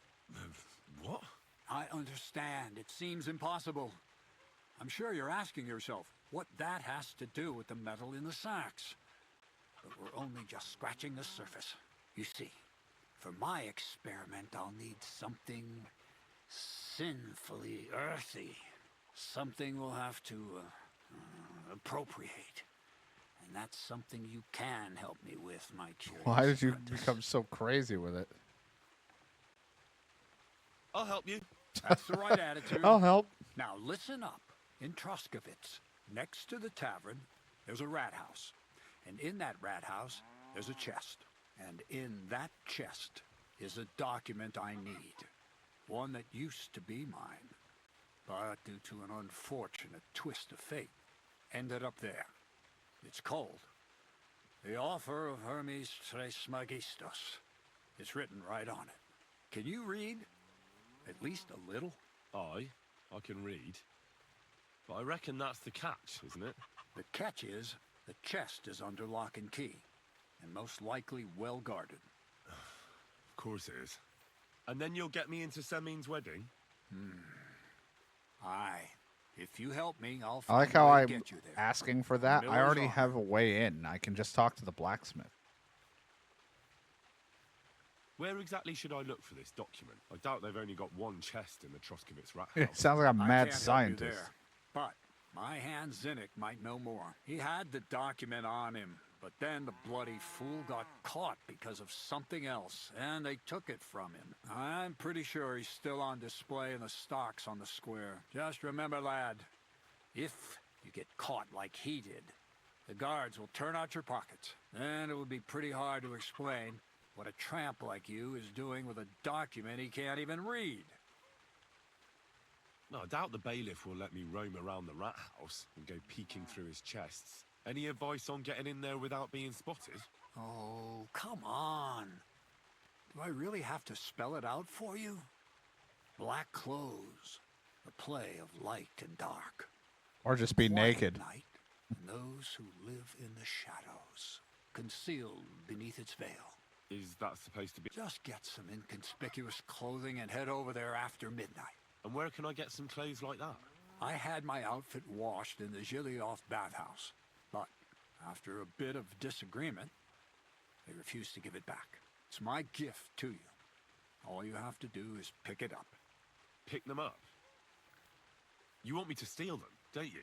What? I understand. It seems impossible. I'm sure you're asking yourself what that has to do with the metal in the sacks. But we're only just scratching the surface. You see, for my experiment, I'll need something sinfully earthy. Something we'll have to appropriate. And that's something you can help me with, my curious Why did you apprentice. become so crazy with it? I'll help you. That's the right attitude. I'll help. Now listen up. In Troskovitz, next to the tavern, there's a rat house. And in that rat house, there's a chest. And in that chest is a document I need. One that used to be mine. But due to an unfortunate twist of fate, ended up there. It's called The Offer of Hermes Trismegistos. It's written right on it. Can you read? At least a little? I can read. But I reckon that's the catch, isn't it? The catch is, the chest is under lock and key, and most likely well guarded. Of course it is. And then you'll get me into Semin's wedding? Aye. If you help me, I'll I like find a how way to I'm get you there. asking for that. I Miller's already on. have a way in. I can just talk to the blacksmith. Where exactly should I look for this document? I doubt they've only got one chest in the Troskovitz rat It house. sounds like a I mad can't help you scientist. there, but my hand Zinnik might know more. He had the document on him, but then the bloody fool got caught because of something else, and they took it from him. I'm pretty sure he's still on display in the stocks on the square. Just remember, lad, if you get caught like he did, the guards will turn out your pockets, and it would be pretty hard to explain what a tramp like you is doing with a document he can't even read. No, I doubt the bailiff will let me roam around the rat house and go peeking through his chests. Any advice on getting in there without being spotted? Oh, come on. Do I really have to spell it out for you? Black clothes, the play of light and dark. Or just be Quiet naked. night, and those who live in the shadows, concealed beneath its veil. Is that supposed to be... Just get some inconspicuous clothing and head over there after midnight. And where can I get some clothes like that? I had my outfit washed in the Gilioff bathhouse, but after a bit of disagreement, they refused to give it back. It's my gift to you. All you have to do is pick it up. Pick them up? You want me to steal them, don't you?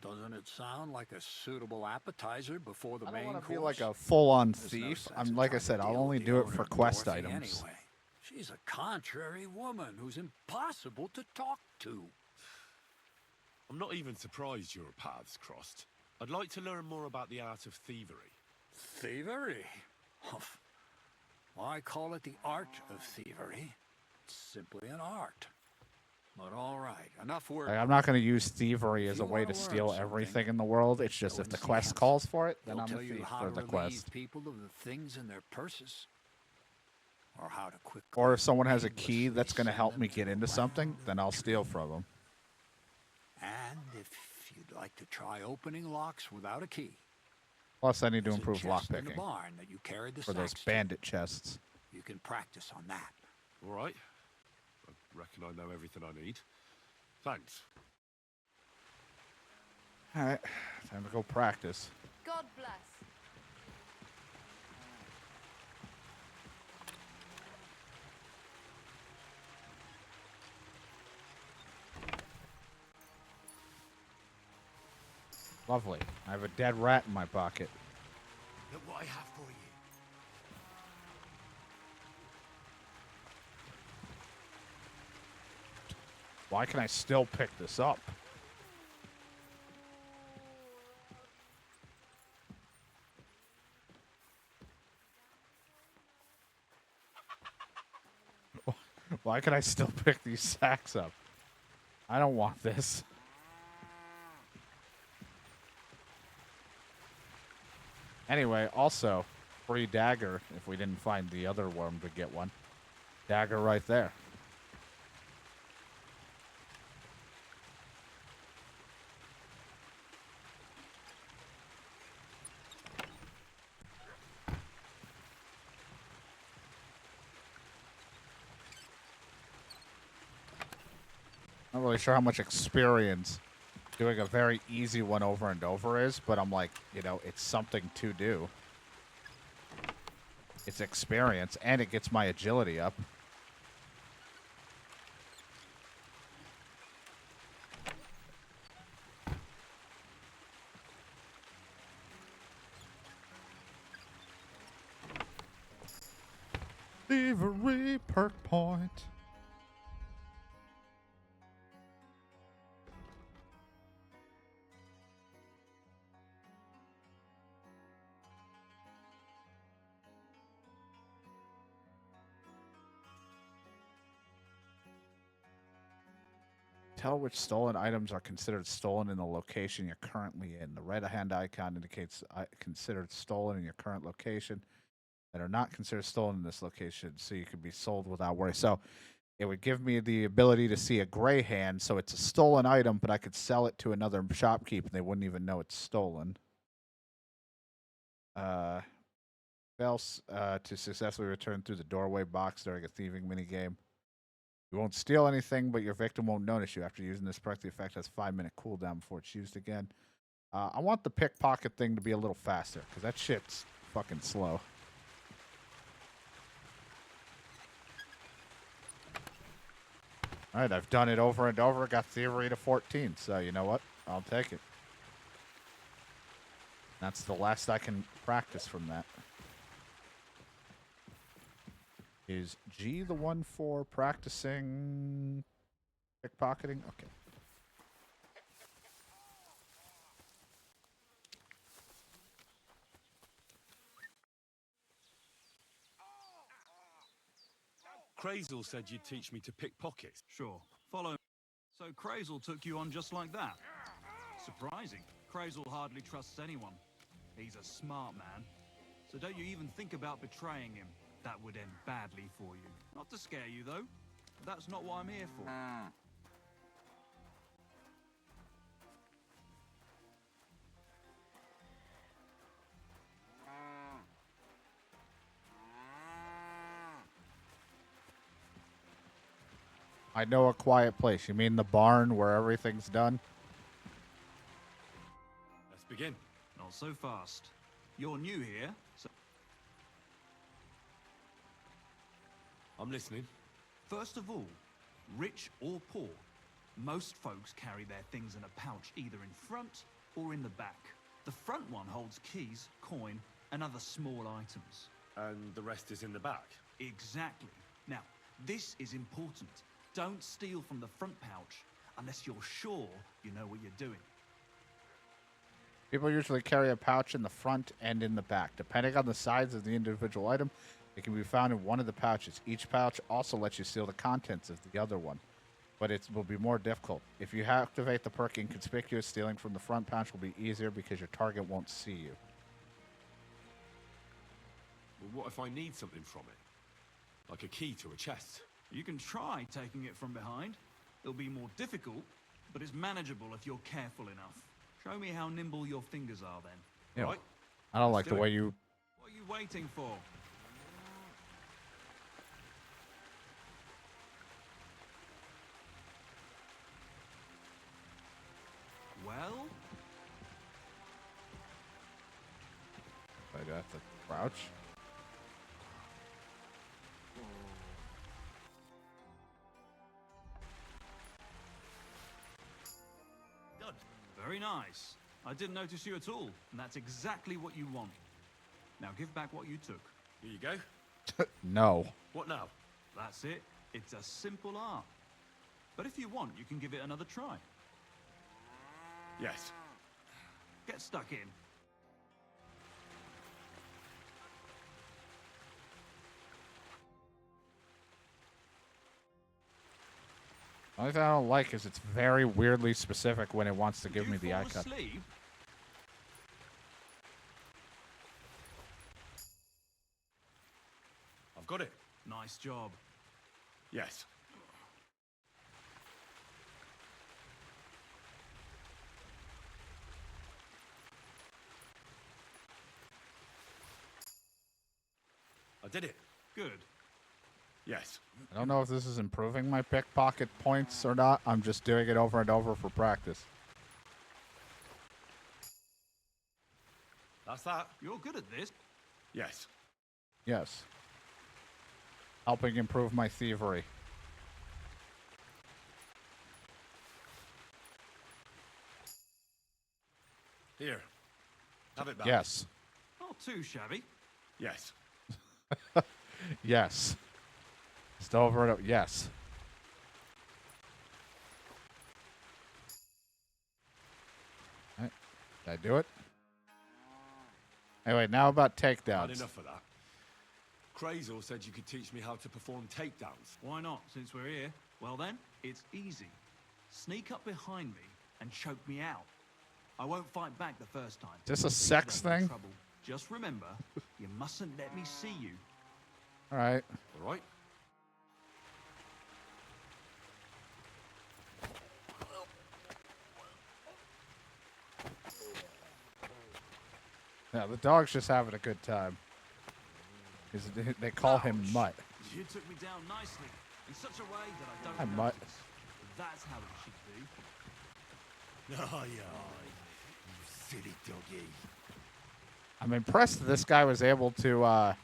Doesn't it sound like a suitable appetizer before the I don't main want to course? be like a full-on There's no thief. sense I'm in like I trying to said, I'll deal only with the do it owner for of quest Dorothy items. Anyway. She's a contrary woman who's impossible to talk to. I'm not even surprised your paths crossed. I'd like to learn more about the art of thievery. Thievery? Humph. Why call it the art of thievery? It's simply an art. But all right, enough word. Like, I'm not going to use thievery as you a way wanna to learn steal something, everything in the world. It's just go if the and see quest Hansen. calls for it, then He'll I'm tell a you thief how for to the relieve quest. people of the things in their purses, or how to quickly. Or if someone has a key painlessly that's going to send help them me to get a into land something, of then I'll steal from them. And like to try opening locks without a key. Plus, I need to There's a improve chest in the lockpicking barn that you carried the for those sacks to. bandit chests. You can practice on that. All right. I reckon I know everything I need. Thanks. All right, time to go practice. God bless. Lovely. I have a dead rat in my pocket. Look what I have for you. Why can I still pick this up? Why can I still pick these sacks up? I don't want this. Anyway, also, free dagger if we didn't find the other worm to get one. Dagger right there. Not really sure how much experience doing a very easy one over and over is, but I'm like, you know, it's something to do. It's experience, and it gets my agility up. Thievery perk point. Tell which stolen items are considered stolen in the location you're currently in. The red hand icon indicates considered stolen in your current location that are not considered stolen in this location, so you can be sold without worry. So it would give me the ability to see a gray hand, so it's a stolen item, but I could sell it to another shopkeep and they wouldn't even know it's stolen. Else to successfully return through the doorway box during a thieving minigame. You won't steal anything, but your victim won't notice you. After using this perk, the effect has 5-minute cooldown before it's used again. I want the pickpocket thing to be a little faster, because that shit's fucking slow. Alright, I've done it over and over. Got thievery to 14, so you know what? I'll take it. That's the last I can practice from that. Is G the one for practicing pickpocketing? Okay. Crazel said you'd teach me to pick pockets. Sure. Follow. So Crazel took you on just like that? Surprising. Crazel hardly trusts anyone. He's a smart man. So don't you even think about betraying him. That would end badly for you. Not to scare you, though. That's not what I'm here for. I know a quiet place. You mean the barn where everything's done? Let's begin. Not so fast. You're new here, so... I'm listening. First of all, rich or poor, most folks carry their things in a pouch either in front or in the back. The front one holds keys, coin, and other small items. And the rest is in the back? Exactly. Now, this is important. Don't steal from the front pouch unless you're sure you know what you're doing. People usually carry a pouch in the front and in the back. Depending on the size of the individual item, it can be found in one of the pouches. Each pouch also lets you steal the contents of the other one, but it will be more difficult. If you activate the perk Inconspicuous, stealing from the front pouch will be easier because your target won't see you. Well, what if I need something from it? Like a key to a chest? You can try taking it from behind. It'll be more difficult, but it's manageable if you're careful enough. Show me how nimble your fingers are then. Ew. Right? I don't Let's like the do way it. you. What are you waiting for? Well? I got the crouch. Good. Very nice. I didn't notice you at all, and that's exactly what you want. Now give back what you took. Here you go. No. What now? That's it. It's a simple art. But if you want, you can give it another try. Yes. Get stuck in. The only thing I don't like is it's very weirdly specific when it wants to give me the fall icon. asleep? I've got it. Nice job. Yes. I did it. Good. Yes. I don't know if this is improving my pickpocket points or not. I'm just doing it over and over for practice. That's that. You're good at this. Yes. Yes. Helping improve my thievery. Here. Have it back. Yes. Not too shabby. Yes. Yes. Just over and over. Yes. Right. Did I do it? Anyway, now about Had takedowns. enough of that. Crazel said you could teach me how to perform takedowns. Why not, since we're here? Well then, it's easy. Sneak up behind me and choke me out. I won't fight back the first time. Is this a sex Don't get in thing? trouble. Just remember, you mustn't let me see you. All right. All right. Yeah, the dog's just having a good time. They call him Mutt. You took me down nicely, in such a way that I don't Hi, notice. Mutt. That's how it should be. Oh, yeah. You silly doggy. I'm impressed that this guy was able to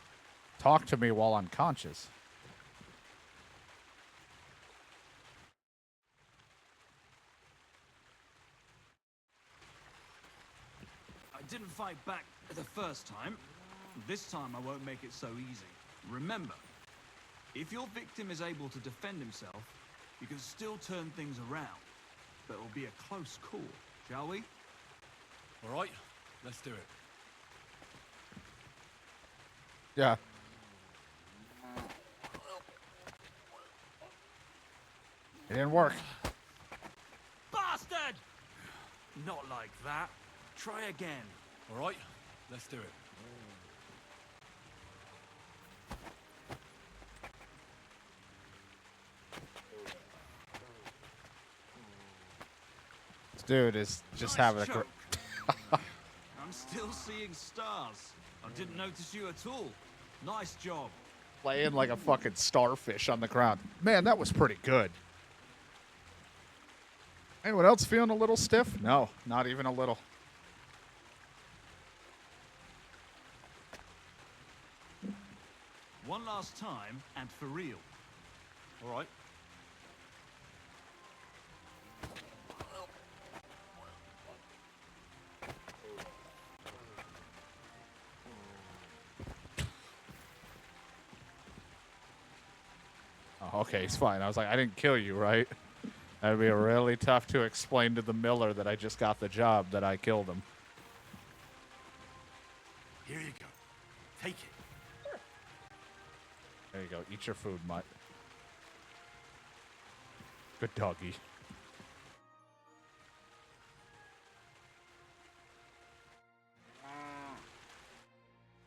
talk to me while unconscious. I didn't fight back the first time. This time I won't make it so easy. Remember, if your victim is able to defend himself, you can still turn things around. But it'll be a close call, shall we? All right. Let's do it. Yeah. It didn't work. Bastard! Not like that. Try again. All right. Let's do it. This dude is just Nice having a choke. great. I'm still seeing stars. I didn't notice you at all. Nice job. Playing like a fucking starfish on the ground. Man, that was pretty good. Anyone else feeling a little stiff? No, not even a little. One last time, and for real. All right. Oh, okay, he's fine. I was like, I didn't kill you, right? That'd be really tough to explain to the miller that I just got the job that I killed him. Here you go. Take it. There you go. Eat your food, Mutt. Good doggy.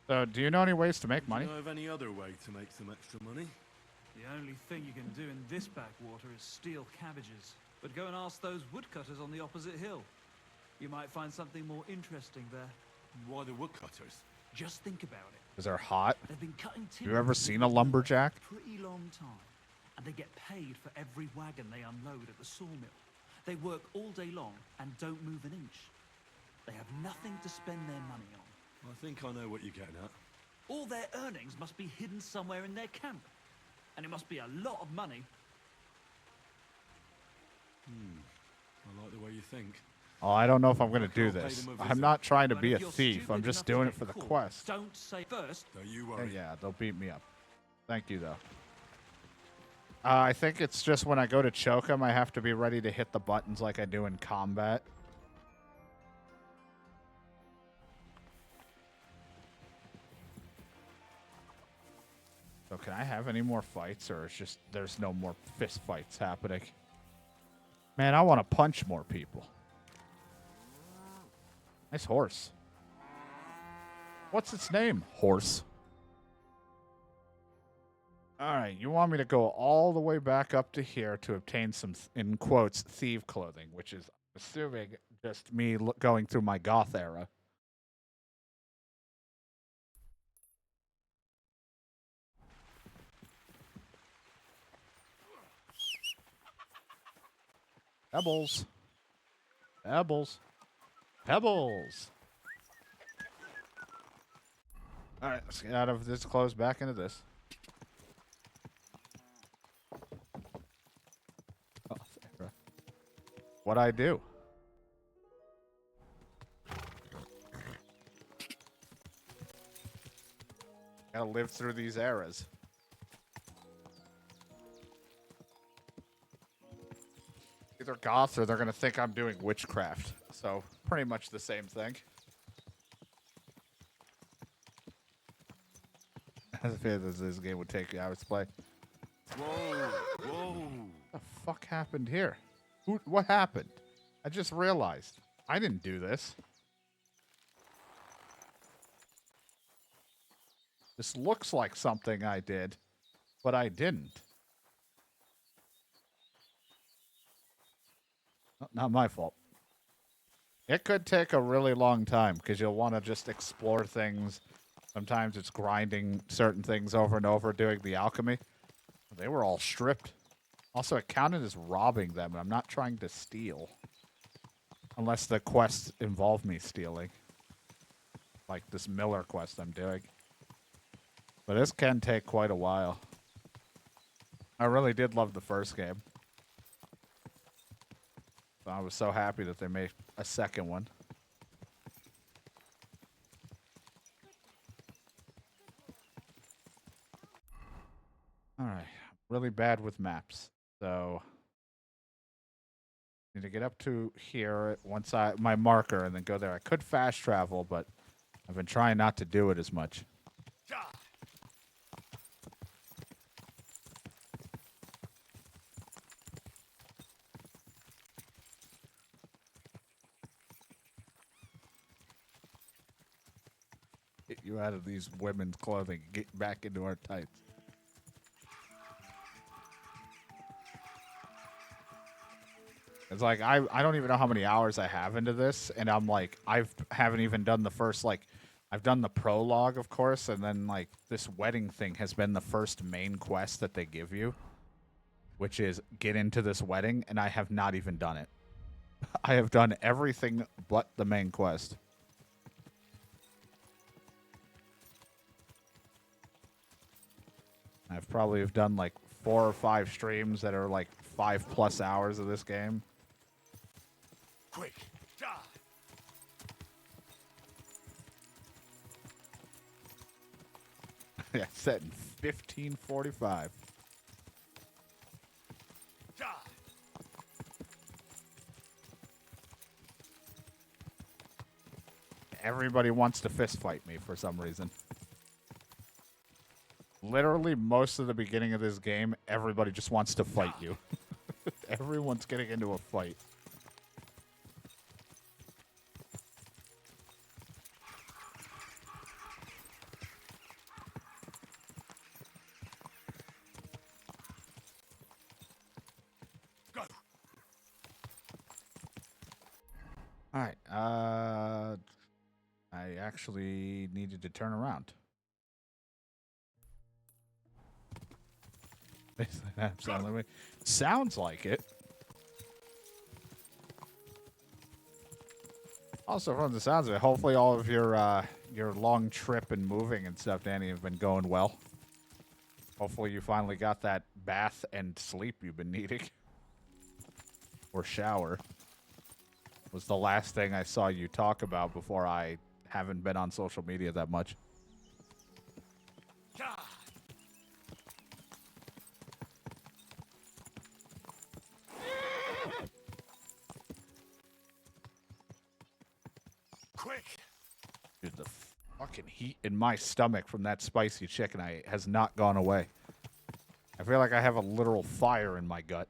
So, do you know any ways to make money? Do you know of any other way to make some extra money? The only thing you can do in this backwater is steal cabbages. But go and ask those woodcutters on the opposite hill. You might find something more interesting there. Why the woodcutters? Just think about it. Because they're hot. They've been cutting You ever timber seen a for lumberjack? a pretty long time, and they get paid for every wagon they unload at the sawmill. They work all day long and don't move an inch. They have nothing to spend their money on. I think I know what you're getting at. All their earnings must be hidden somewhere in their camp, and it must be a lot of money. I like the way you think. Oh, I don't know if I'm going to do I'll pay this. them a I'm visit. not trying to But be a if you're thief. I'm stupid just enough to doing it get for the caught, quest. Don't say first. Don't you Yeah, worry. yeah, they'll beat me up. Thank you, though. I think it's just when I go to choke him, I have to be ready to hit the buttons like I do in combat. So can I have any more fights, or it's just there's no more fist fights happening? Man, I want to punch more people. Nice horse. What's its name? Horse. All right, you want me to go all the way back up to here to obtain some, in quotes, thief clothing, which is, assuming, just me going through my goth era. Pebbles. Pebbles. Pebbles. All right, let's get out of this clothes back into this. Oh, Sarah. What'd I do? Gotta live through these eras. Either goth or they're gonna think I'm doing witchcraft. So, pretty much the same thing. As if this game would take hours to play. Whoa, whoa. What the fuck happened here? What happened? I just realized. I didn't do this. This looks like something I did, but I didn't. Not my fault. It could take a really long time because you'll want to just explore things. Sometimes it's grinding certain things over and over, doing the alchemy. They were all stripped. Also, it counted as robbing them, and I'm not trying to steal. Unless the quests involve me stealing. Like this Miller quest I'm doing. But this can take quite a while. I really did love the first game. I was so happy that they made a second one. Alright, really bad with maps. So, need to get up to here once my marker and then go there. I could fast travel, but I've been trying not to do it as much. Get you out of these women's clothing. Get back into our tights. It's like I don't even know how many hours I have into this, and I'm like haven't even done the first, like, I've done the prologue, of course, and then like this wedding thing has been the first main quest that they give you, which is get into this wedding, and I have not even done it. I have done everything but the main quest. I've probably have done like 4 or 5 streams that are like 5+ hours of this game. Quick, die. Yeah, set in 1545. Die. Everybody wants to fist fight me for some reason. Literally, most of the beginning of this game, everybody just wants to fight you. Everyone's getting into a fight. Go. All right. I actually needed to turn around. Sounds like it. Also, from the sounds of it, hopefully all of your long trip and moving and stuff, Danny, have been going well. Hopefully you finally got that bath and sleep you've been needing. Or shower. Was the last thing I saw you talk about before I haven't been on social media that much. Quick! Dude, the fucking heat in my stomach from that spicy chicken I ate has not gone away. I feel like I have a literal fire in my gut.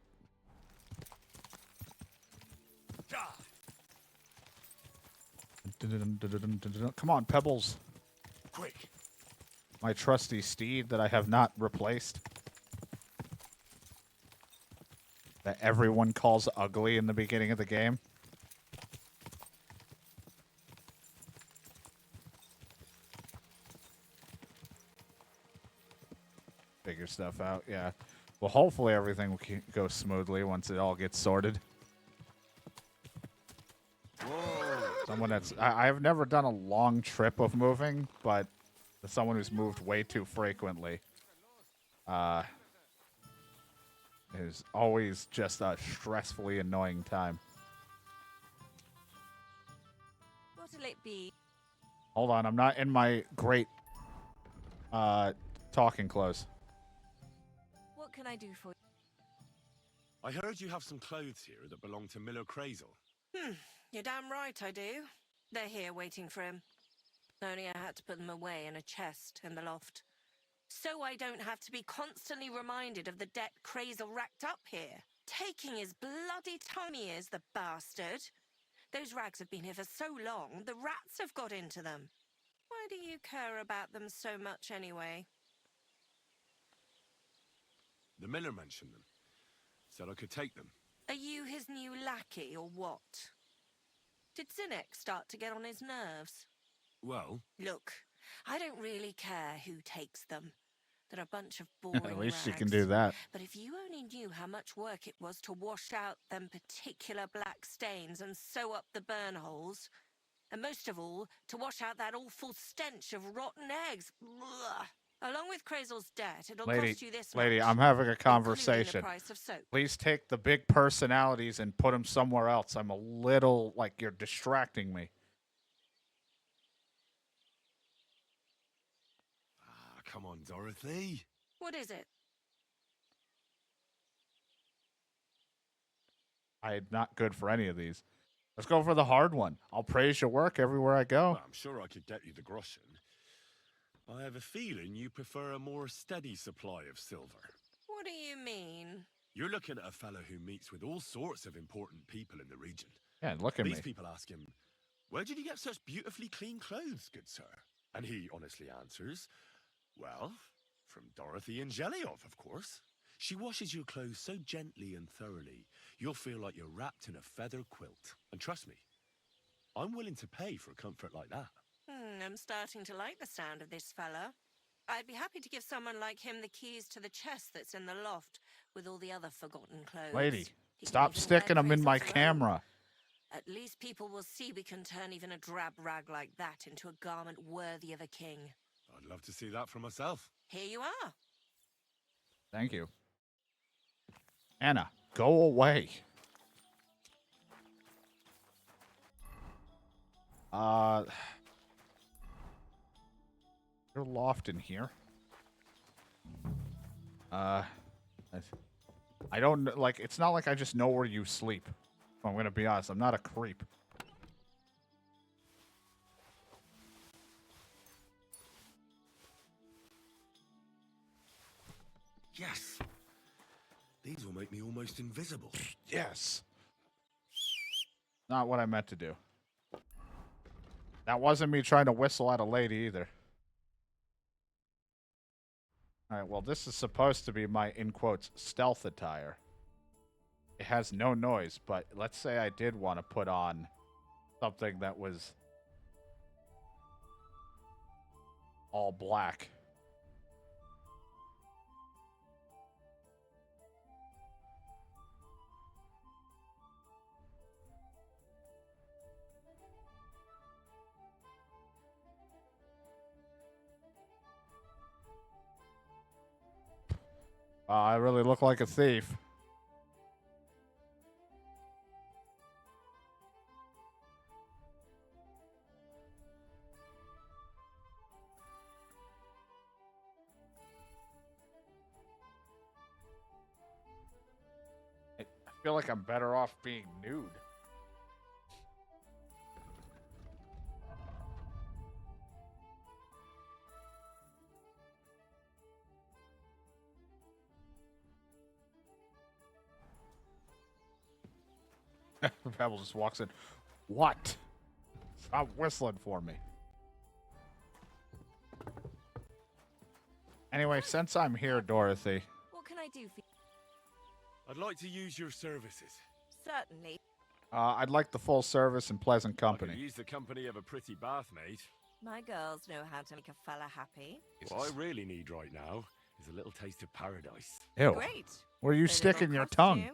Come on, Pebbles. Quick! My trusty steed that I have not replaced. That everyone calls ugly in the beginning of the game. Figure stuff out, yeah. Well, hopefully everything will go smoothly once it all gets sorted. Someone that's... I have never done a long trip of moving, but as someone who's moved way too frequently, is always just a stressfully annoying time. What'll it be? Hold on, I'm not in my great talking clothes. What can I do for you? I heard you have some clothes here that belong to Miller Crazel. You're damn right I do. They're here waiting for him. Only I had to put them away in a chest in the loft. So I don't have to be constantly reminded of the debt Crazel racked up here. Taking his bloody time he is, the bastard. Those rags have been here for so long, the rats have got into them. Why do you care about them so much anyway? The miller mentioned them. Said I could take them. Are you his new lackey or what? Did Zinnek start to get on his nerves? Well... Look, I don't really care who takes them. They're a bunch of boring At least you rags. can do that. But if you only knew how much work it was to wash out them particular black stains and sew up the burn holes, and most of all, to wash out that awful stench of rotten eggs. Blah. Along with Crazel's debt, it'll cost you this Lady, much, I'm having a including conversation. the price of soap. Please take the big personalities and put them somewhere else. I'm a little, like, you're distracting me. Come on, Dorothy. What is it? I'm not good for any of these. Let's go for the hard one. I'll praise your work everywhere I go. Well, I'm sure I could get you the groschen. I have a feeling you prefer a more steady supply of silver. What do you mean? You're looking at a fellow who meets with all sorts of important people in the region. Yeah, look at me. These people ask him, "Where did you get such beautifully clean clothes, good sir?" And he honestly answers, "Well, from Dorothy and Jelyov, of course. She washes your clothes so gently and thoroughly, you'll feel like you're wrapped in a feather quilt. And trust me, I'm willing to pay for a comfort like that." I'm starting to like the sound of this fella. I'd be happy to give someone like him the keys to the chest that's in the loft with all the other forgotten clothes. Lady, He can stop even sticking wear them in my Crazel's robe. camera. At least people will see we can turn even a drab rag like that into a garment worthy of a king. I'd love to see that for myself. Here you are. Thank you. Anna, go away. Your loft in here. I don't, like, it's not like I just know where you sleep. If I'm gonna be honest, I'm not a creep. Yes. These will make me almost invisible. Yes. Not what I meant to do. That wasn't me trying to whistle at a lady either. Alright, well, this is supposed to be my, in quotes, stealth attire. It has no noise, but let's say I did want to put on something that was all black. I really look like a thief. I feel like I'm better off being nude. Pebble just walks in. What? Stop whistling for me. Anyway, since I'm here, Dorothy. What can I do for you? I'd like to use your services. Certainly. I'd like the full service and pleasant I company. could use the company of a pretty bathmaid. My girls know how to make a fella happy. What I really need right now is a little taste of paradise. Ew. Great. Where are you So sticking little your cost tongue? you?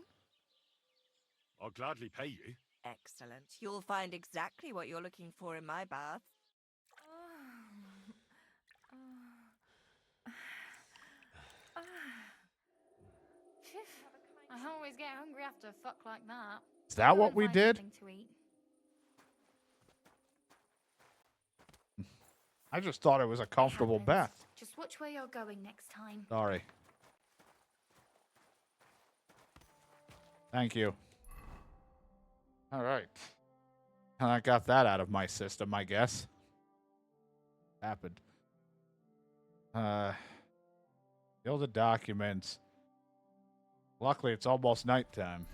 I'll gladly pay you. Excellent. You'll find exactly what you're looking for in my bath. Phew. I always get hungry after a fuck like that. Is that Go what and we find did? something to eat. I just thought it was a comfortable happens. bath. Just watch where you're going next time. Sorry. Thank you. All right. And I got that out of my system, I guess. Happened. Fill the documents. Luckily, it's almost nighttime.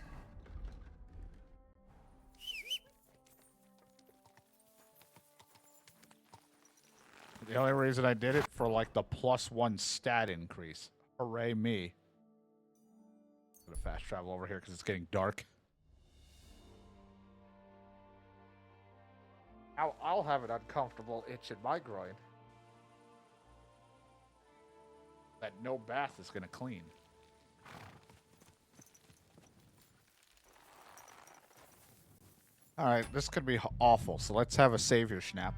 The only reason I did it for like the +1 stat increase. Hooray me. I'm gonna fast travel over here because it's getting dark. I'll have an uncomfortable itch in my groin that no bath is gonna clean. All right, this could be awful. So let's have a savior snap.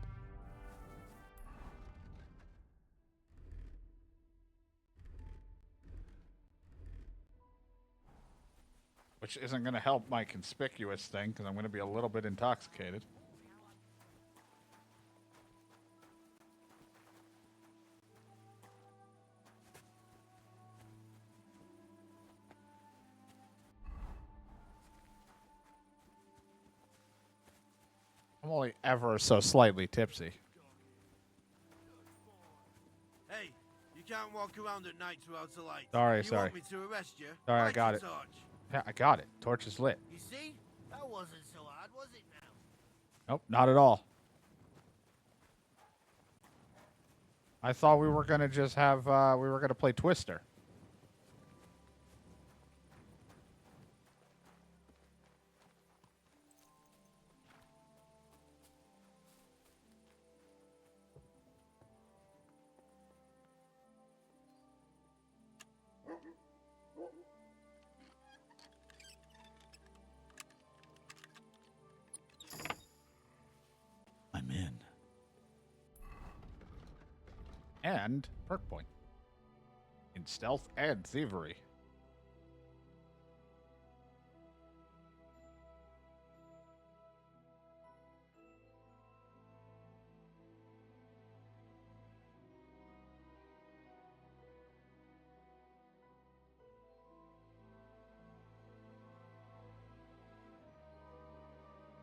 Which isn't going to help my conspicuous thing because I'm going to be a little bit intoxicated. I'm only ever so slightly tipsy. Hey, you can't walk around at night without a light. Sorry, you sorry. want me to arrest you? Sorry, I Light got the it. torch. Yeah, I got it. Torch is lit. You see? That wasn't so hard, was it now? Nope, not at all. I thought we were going to just have, we were going to play Twister. I'm in. And perk point. In stealth and thievery.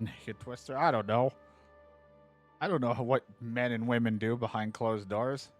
Naked Twister? I don't know. I don't know what men and women do behind closed doors.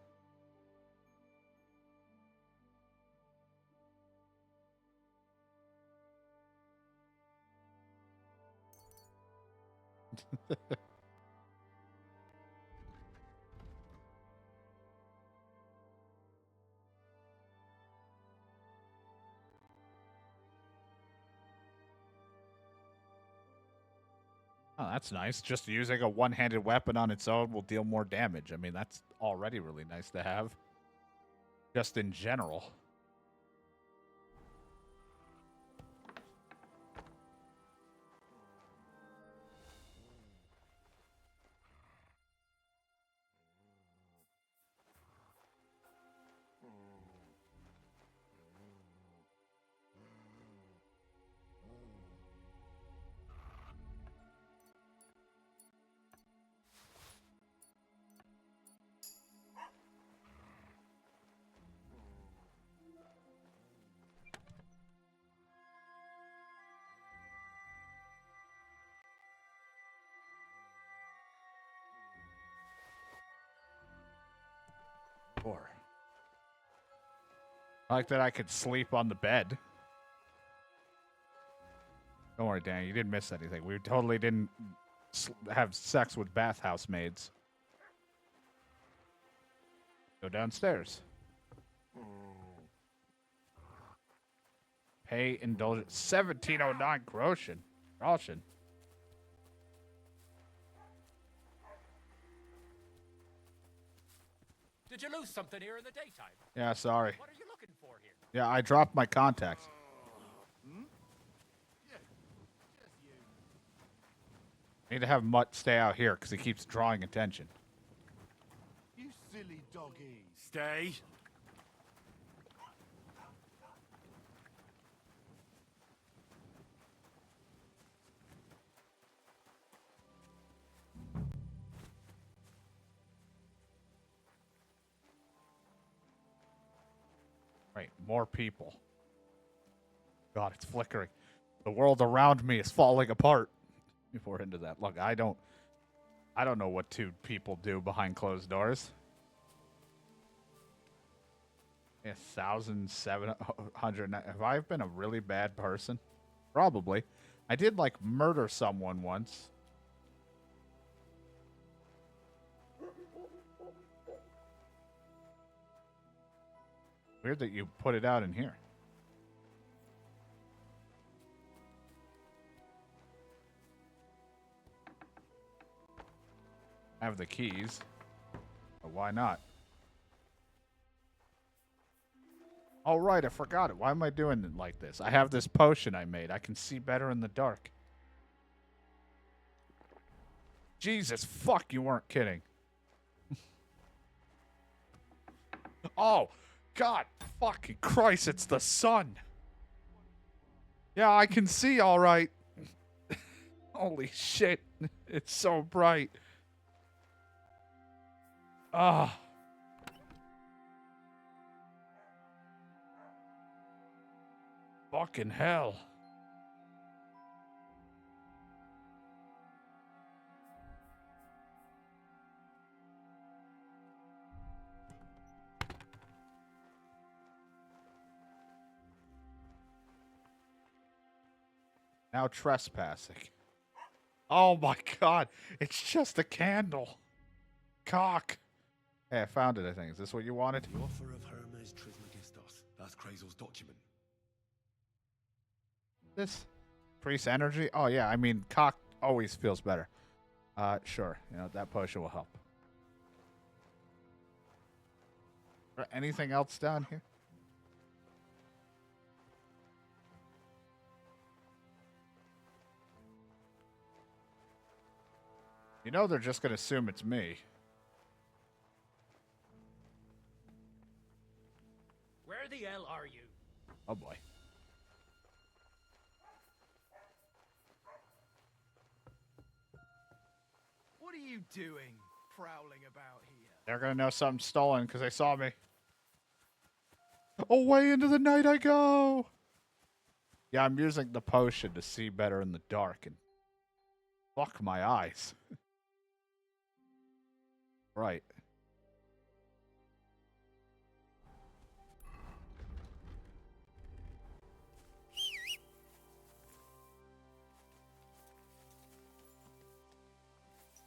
Oh, that's nice. Just using a one-handed weapon on its own will deal more damage. I mean, that's already really nice to have. Just in general. I like that I could sleep on the bed. Don't worry, Dan. You didn't miss anything. We totally didn't have sex with bathhouse maids. Go downstairs. Pay indulgence. 1709 groschen. Groschen. Did you lose something here in the daytime? Yeah, sorry. What are you looking for here? Yeah, I dropped my contacts. Need to have Mutt stay out here because he keeps drawing attention. You silly doggy. Stay. Right, more people. God, it's flickering. The world around me is falling apart. Before into that, look, I don't know what two people do behind closed doors. 1,700. Have I been a really bad person? Probably. I did like murder someone once. Weird that you put it out in here. I have the keys. But why not? Oh, right, I forgot it. Why am I doing it like this? I have this potion I made. I can see better in the dark. Jesus, fuck, you weren't kidding. Oh, God, fucking Christ, it's the sun. Yeah, I can see all right. Holy shit, it's so bright. Ah. Fucking hell. Now trespassing. Oh my God, it's just a candle. Cock. Hey, I found it, I think. Is this what you wanted? The offer of Hermes Trismegistos. That's Crazel's document. This? Priest energy? Oh, yeah, I mean, cock always feels better. Sure. You know, that potion will help. Anything else down here? You know they're just going to assume it's me. Where the hell are you? Oh, boy. What are you doing, prowling about here? They're going to know something's stolen because they saw me. Away into the night I go! Yeah, I'm using the potion to see better in the dark and fuck my eyes. Right.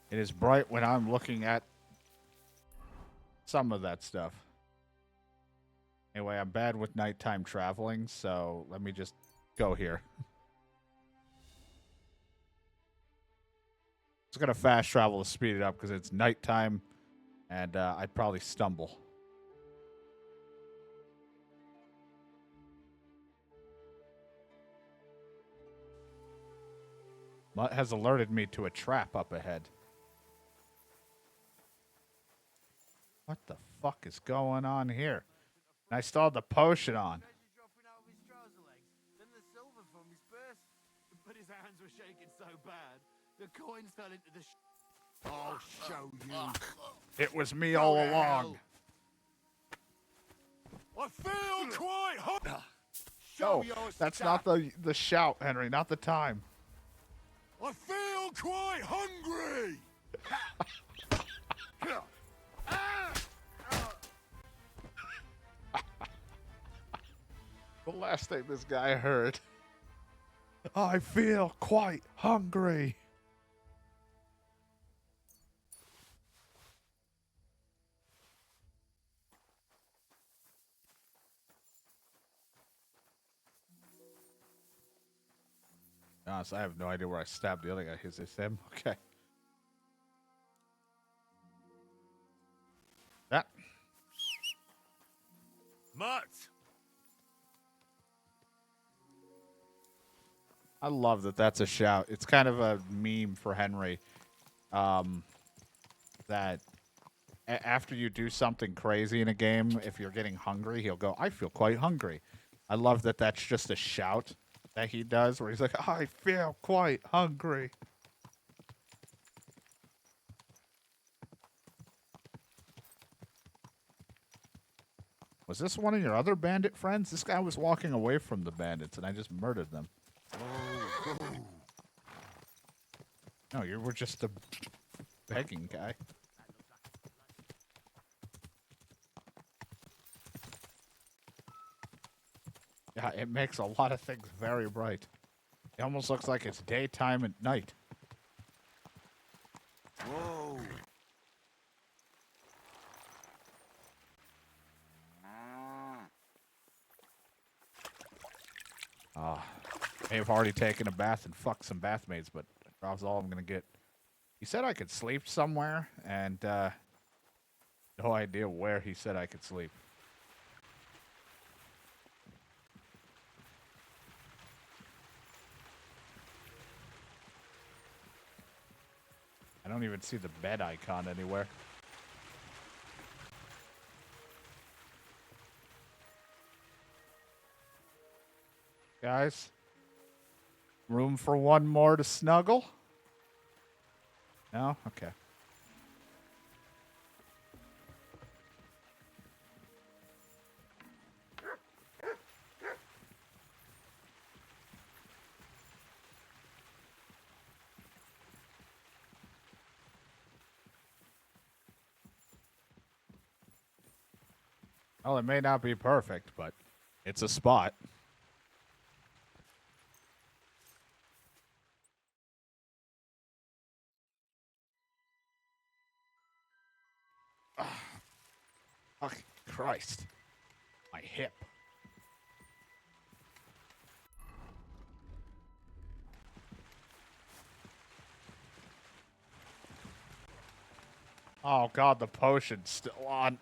It is bright when I'm looking at some of that stuff. Anyway, I'm bad with nighttime traveling, so let me just go here. was gonna fast travel to speed it up because it's nighttime, and I'd probably stumble. Mutt has alerted me to a trap up ahead. What the fuck is going on here? And I still have the potion on. Then the silver from his purse. But his hands were shaking so bad, the coins fell into the I'll show you. It was me all along. I feel quite hot. Oh, that's not the shout, Henry, not the time. I feel quite hungry. The last thing this guy heard. I feel quite hungry. Honestly, I have no idea where I stabbed the other guy. Is this him? Okay. That. Mutt! I love that that's a shout. It's kind of a meme for Henry. That after you do something crazy in a game, if you're getting hungry, he'll go, I feel quite hungry. I love that that's just a shout that he does where he's like, I feel quite hungry. Was this one of your other bandit friends? This guy was walking away from the bandits and I just murdered them. No, you were just a begging guy. Yeah, it makes a lot of things very bright. It almost looks like it's daytime and night. Whoa. May have already taken a bath and fucked some bathmaids, but that's all I'm gonna get. He said I could sleep somewhere, and no idea where he said I could sleep. I don't even see the bed icon anywhere. Guys, room for one more to snuggle? No? Okay. Well, it may not be perfect, but it's a spot. Oh, Christ. My hip. Oh, God, the potion's still on.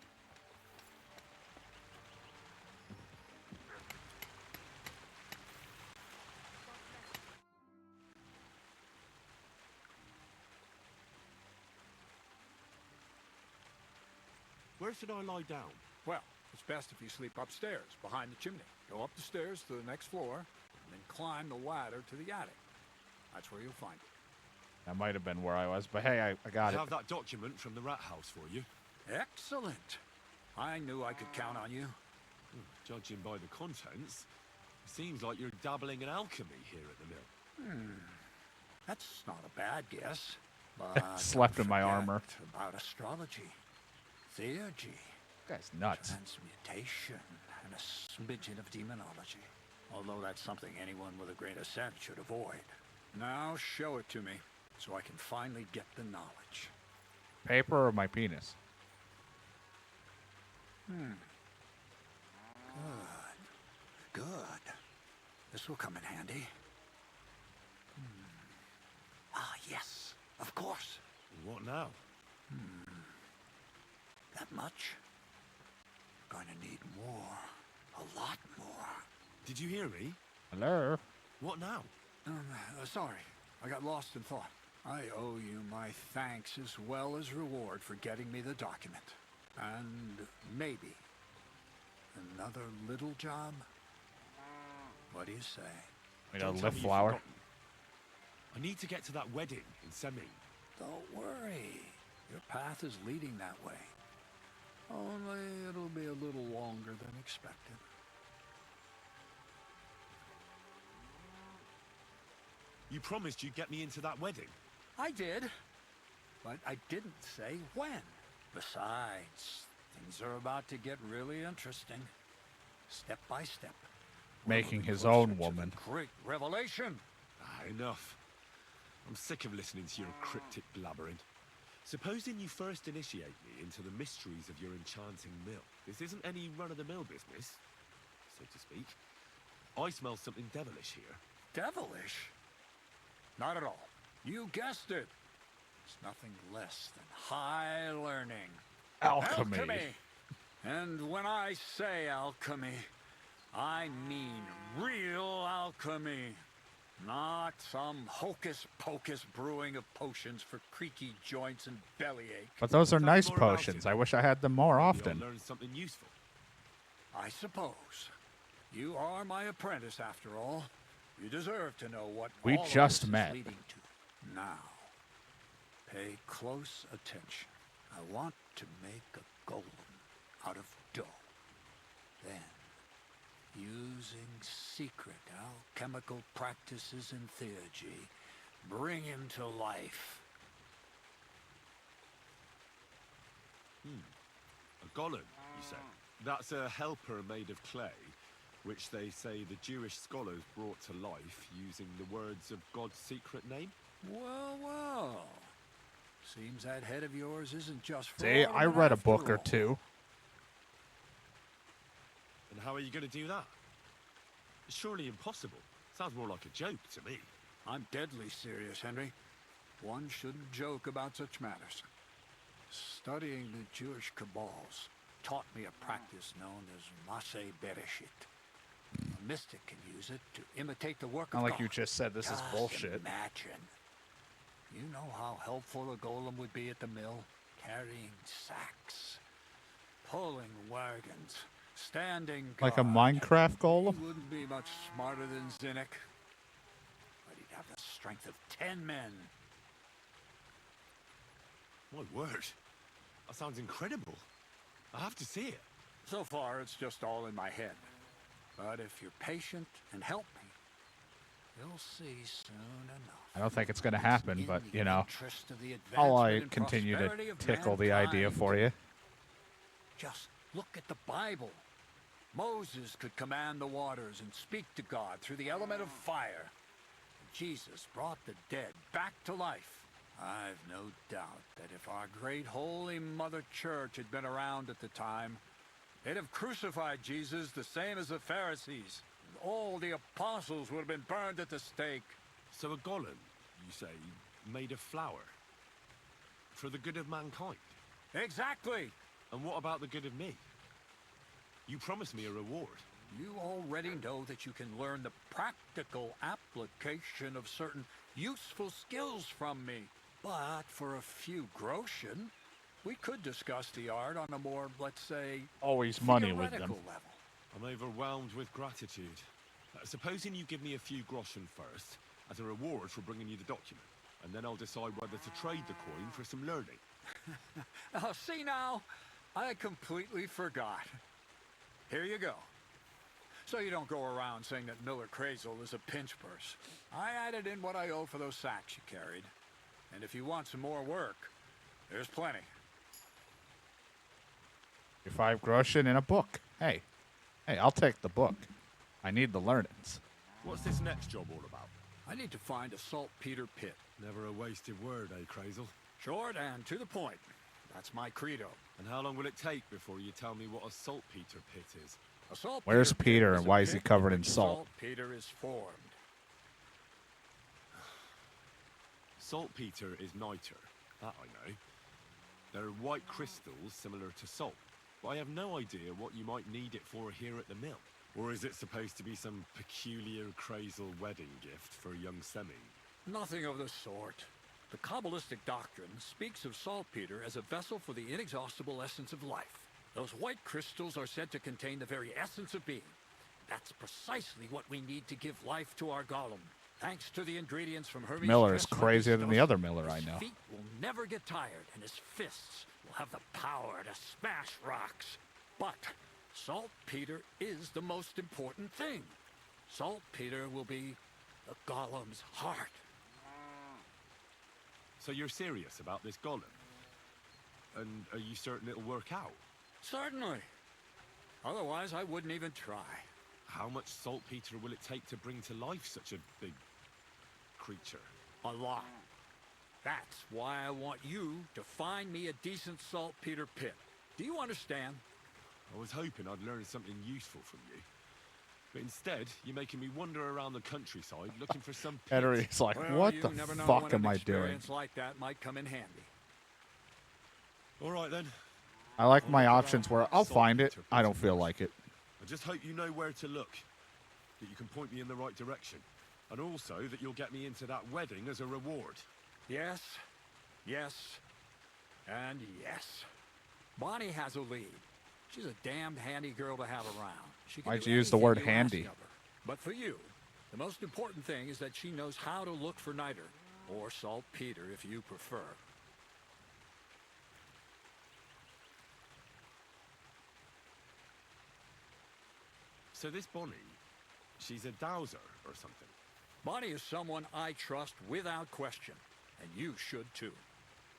Where should I lie down? Well, it's best if you sleep upstairs, behind the chimney. Go up the stairs to the next floor, and then climb the ladder to the attic. That's where you'll find it. That might have been where I was, but hey, I got I it. have that document from the rat house for you. Excellent. I knew I could count on you. Judging by the contents, it seems like you're dabbling in alchemy here at the mill. That's not a bad guess. But Slept don't in my forget armor. about astrology, theurgy, Guy's nuts. transmutation, and a smidgen of demonology. Although that's something anyone with a grain of sense should avoid. Now show it to me, so I can finally get the knowledge. Paper or my penis? Good. This will come in handy. Ah, yes. Of course. What now? That much? Going to need more. A lot more. Did you hear me? Hello? What now? Sorry. I got lost in thought. I owe you my thanks as well as reward for getting me the document. And maybe another little job? What do you say? We Don't got tell lift me you've flower. forgotten. I need to get to that wedding in Semi. Don't worry. Your path is leading that way. Only it'll be a little longer than expected. You promised you'd get me into that wedding. I did, but I didn't say when. Besides, things are about to get really interesting. Step by step. Making his Closer own to woman. the great revelation. Enough. I'm sick of listening to your cryptic blabbering. Supposing you first initiate me into the mysteries of your enchanting mill. This isn't any run-of-the-mill business, so to speak. I smell something devilish here. Devilish? Not at all. You guessed it. It's nothing less than high learning. Alchemy. And when I say alchemy, I mean real alchemy. Not some hocus-pocus brewing of potions for creaky joints and bellyache. But those are Tell me nice more about potions. it. I wish I had them more Maybe often. I'll learn something useful. I suppose. You are my apprentice, after all. You deserve to know what We all of just this is met. leading to. Now, pay close attention. I want to make a golem out of dough. Then, using secret alchemical practices and theurgy, bring him to life. A golem, you say? That's a helper made of clay, which they say the Jewish scholars brought to life using the words of God's secret name? Well, well. Seems that head of yours isn't just for See, I read a book or two. And how are you going to do that? It's surely impossible. Sounds more like a joke to me. I'm deadly serious, Henry. One shouldn't joke about such matters. Studying the Jewish cabals taught me a practice known as Maseh Bereshit. A mystic can use it to imitate the work of Not like God. you just said this is Just bullshit. Imagine. You know how helpful a golem would be at the mill? Carrying sacks, pulling wagons, standing Like a guard. Minecraft golem? He wouldn't be much smarter than Zinnik, but he'd have the strength of 10 men. My word. That sounds incredible. I have to see it. So far, it's just all in my head. But if you're patient and help me, you'll see soon enough. I don't think it's going to happen, In but, the you know, interest of the I'll advancement and continue to prosperity of tickle the idea mankind. for you. Just look at the Bible. Moses could command the waters and speak to God through the element of fire. Jesus brought the dead back to life. I've no doubt that if our great holy Mother Church had been around at the time, they'd have crucified Jesus the same as the Pharisees. All the apostles would have been burned at the stake. So a golem, you say, made of flour? For the good of mankind? Exactly. And what about the good of me? You promised me a reward. You already know that you can learn the practical application of certain useful skills from me. But for a few groschen, we could discuss the art on a more, let's say, Always money with theoretical them. level. I'm overwhelmed with gratitude. Supposing you give me a few groschen first, as a reward for bringing you the document, and then I'll decide whether to trade the coin for some learning. Oh, see now, I completely forgot. Here you go. So you don't go around saying that Miller Crazel is a pinch purse. I added in what I owe for those sacks you carried. And if you want some more work, there's plenty. Your 5 groschen in a book. Hey, I'll take the book. I need the learnings. What's this next job all about? I need to find a saltpeter pit. Never a wasted word, eh, Crazel? Short and to the point. That's my credo. And how long will it take before you tell me what a saltpeter pit is? A saltpeter Where's pit Peter is and a why is he pit covered in in which salt? Saltpeter is formed. Saltpeter is nitre. That I know. They're white crystals similar to salt. But I have no idea what you might need it for here at the mill. Or is it supposed to be some peculiar Crazel wedding gift for a young semi? Nothing of the sort. The Kabbalistic doctrine speaks of saltpeter as a vessel for the inexhaustible essence of life. Those white crystals are said to contain the very essence of being. That's precisely what we need to give life to our golem. Thanks to the ingredients from Hermes. Miller is crazier than the other Miller I know. His feet will never get tired, and his fists will have the power to smash rocks. But saltpeter is the most important thing. Saltpeter will be the golem's heart. So you're serious about this golem? And are you certain it'll work out? Certainly. Otherwise, I wouldn't even try. How much saltpeter will it take to bring to life such a big creature? A lot. That's why I want you to find me a decent saltpeter pit. Do you understand? I was hoping I'd learn something useful from you. But instead, you're making me wander around the countryside looking for some pit. Henry's like, Well, what you the never know fuck when am an I doing? experience like that might come in handy. All right, then. I like my options where I'll find it. I don't feel like it. I just hope you know where to look. That you can point me in the right direction. And also that you'll get me into that wedding as a reward. Yes, yes, and yes. Bonnie has a lead. She's a damned handy girl to have around. She can Why'd do you use the anything word you ask handy? of her. But for you, the most important thing is that she knows how to look for niter, or saltpeter if you prefer. So this Bonnie, she's a dowser or something? Bonnie is someone I trust without question, and you should too.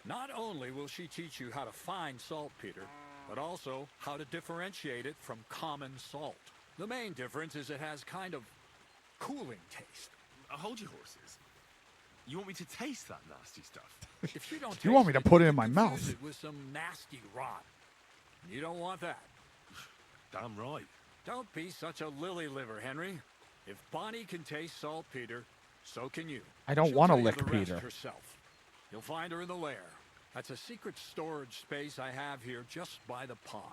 Not only will she teach you how to find saltpeter, but also how to differentiate it from common salt. The main difference is it has kind of cooling taste. Hold your horses. You want me to taste that nasty stuff? If you don't You want me taste to put it you in my can mouth? confuse it with some nasty rot. You don't want that. Damn right. Don't be such a lily liver, Henry. If Bonnie can taste saltpeter, so can you. I don't She'll wanna tell you lick the rest Peter. herself. You'll find her in the lair. That's a secret storage space I have here just by the pond.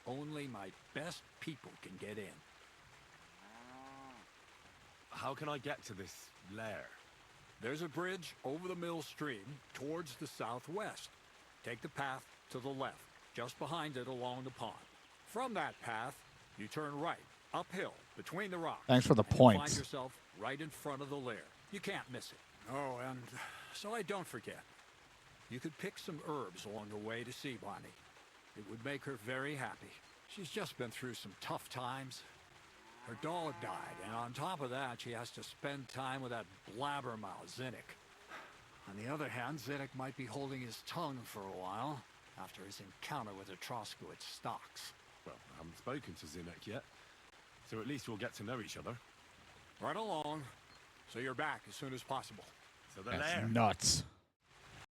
Only my best people can get in. How can I get to this lair? There's a bridge over the mill stream towards the southwest. Take the path to the left, just behind it along the pond. From that path, you turn right, uphill, between the rocks. Thanks for the and you'll points. find yourself right in front of the lair. You can't miss it. Oh, and so I don't forget. You could pick some herbs along the way to see Bonnie. It would make her very happy. She's just been through some tough times. Her dog died, and on top of that, she has to spend time with that blabbermouth, Zinnik. On the other hand, Zinnik might be holding his tongue for a while after his encounter with the Troskowitz stocks. Well, I haven't spoken to Zinnek yet, so at least we'll get to know each other. Right along, so you're back as soon as possible. So the That's lair. nuts.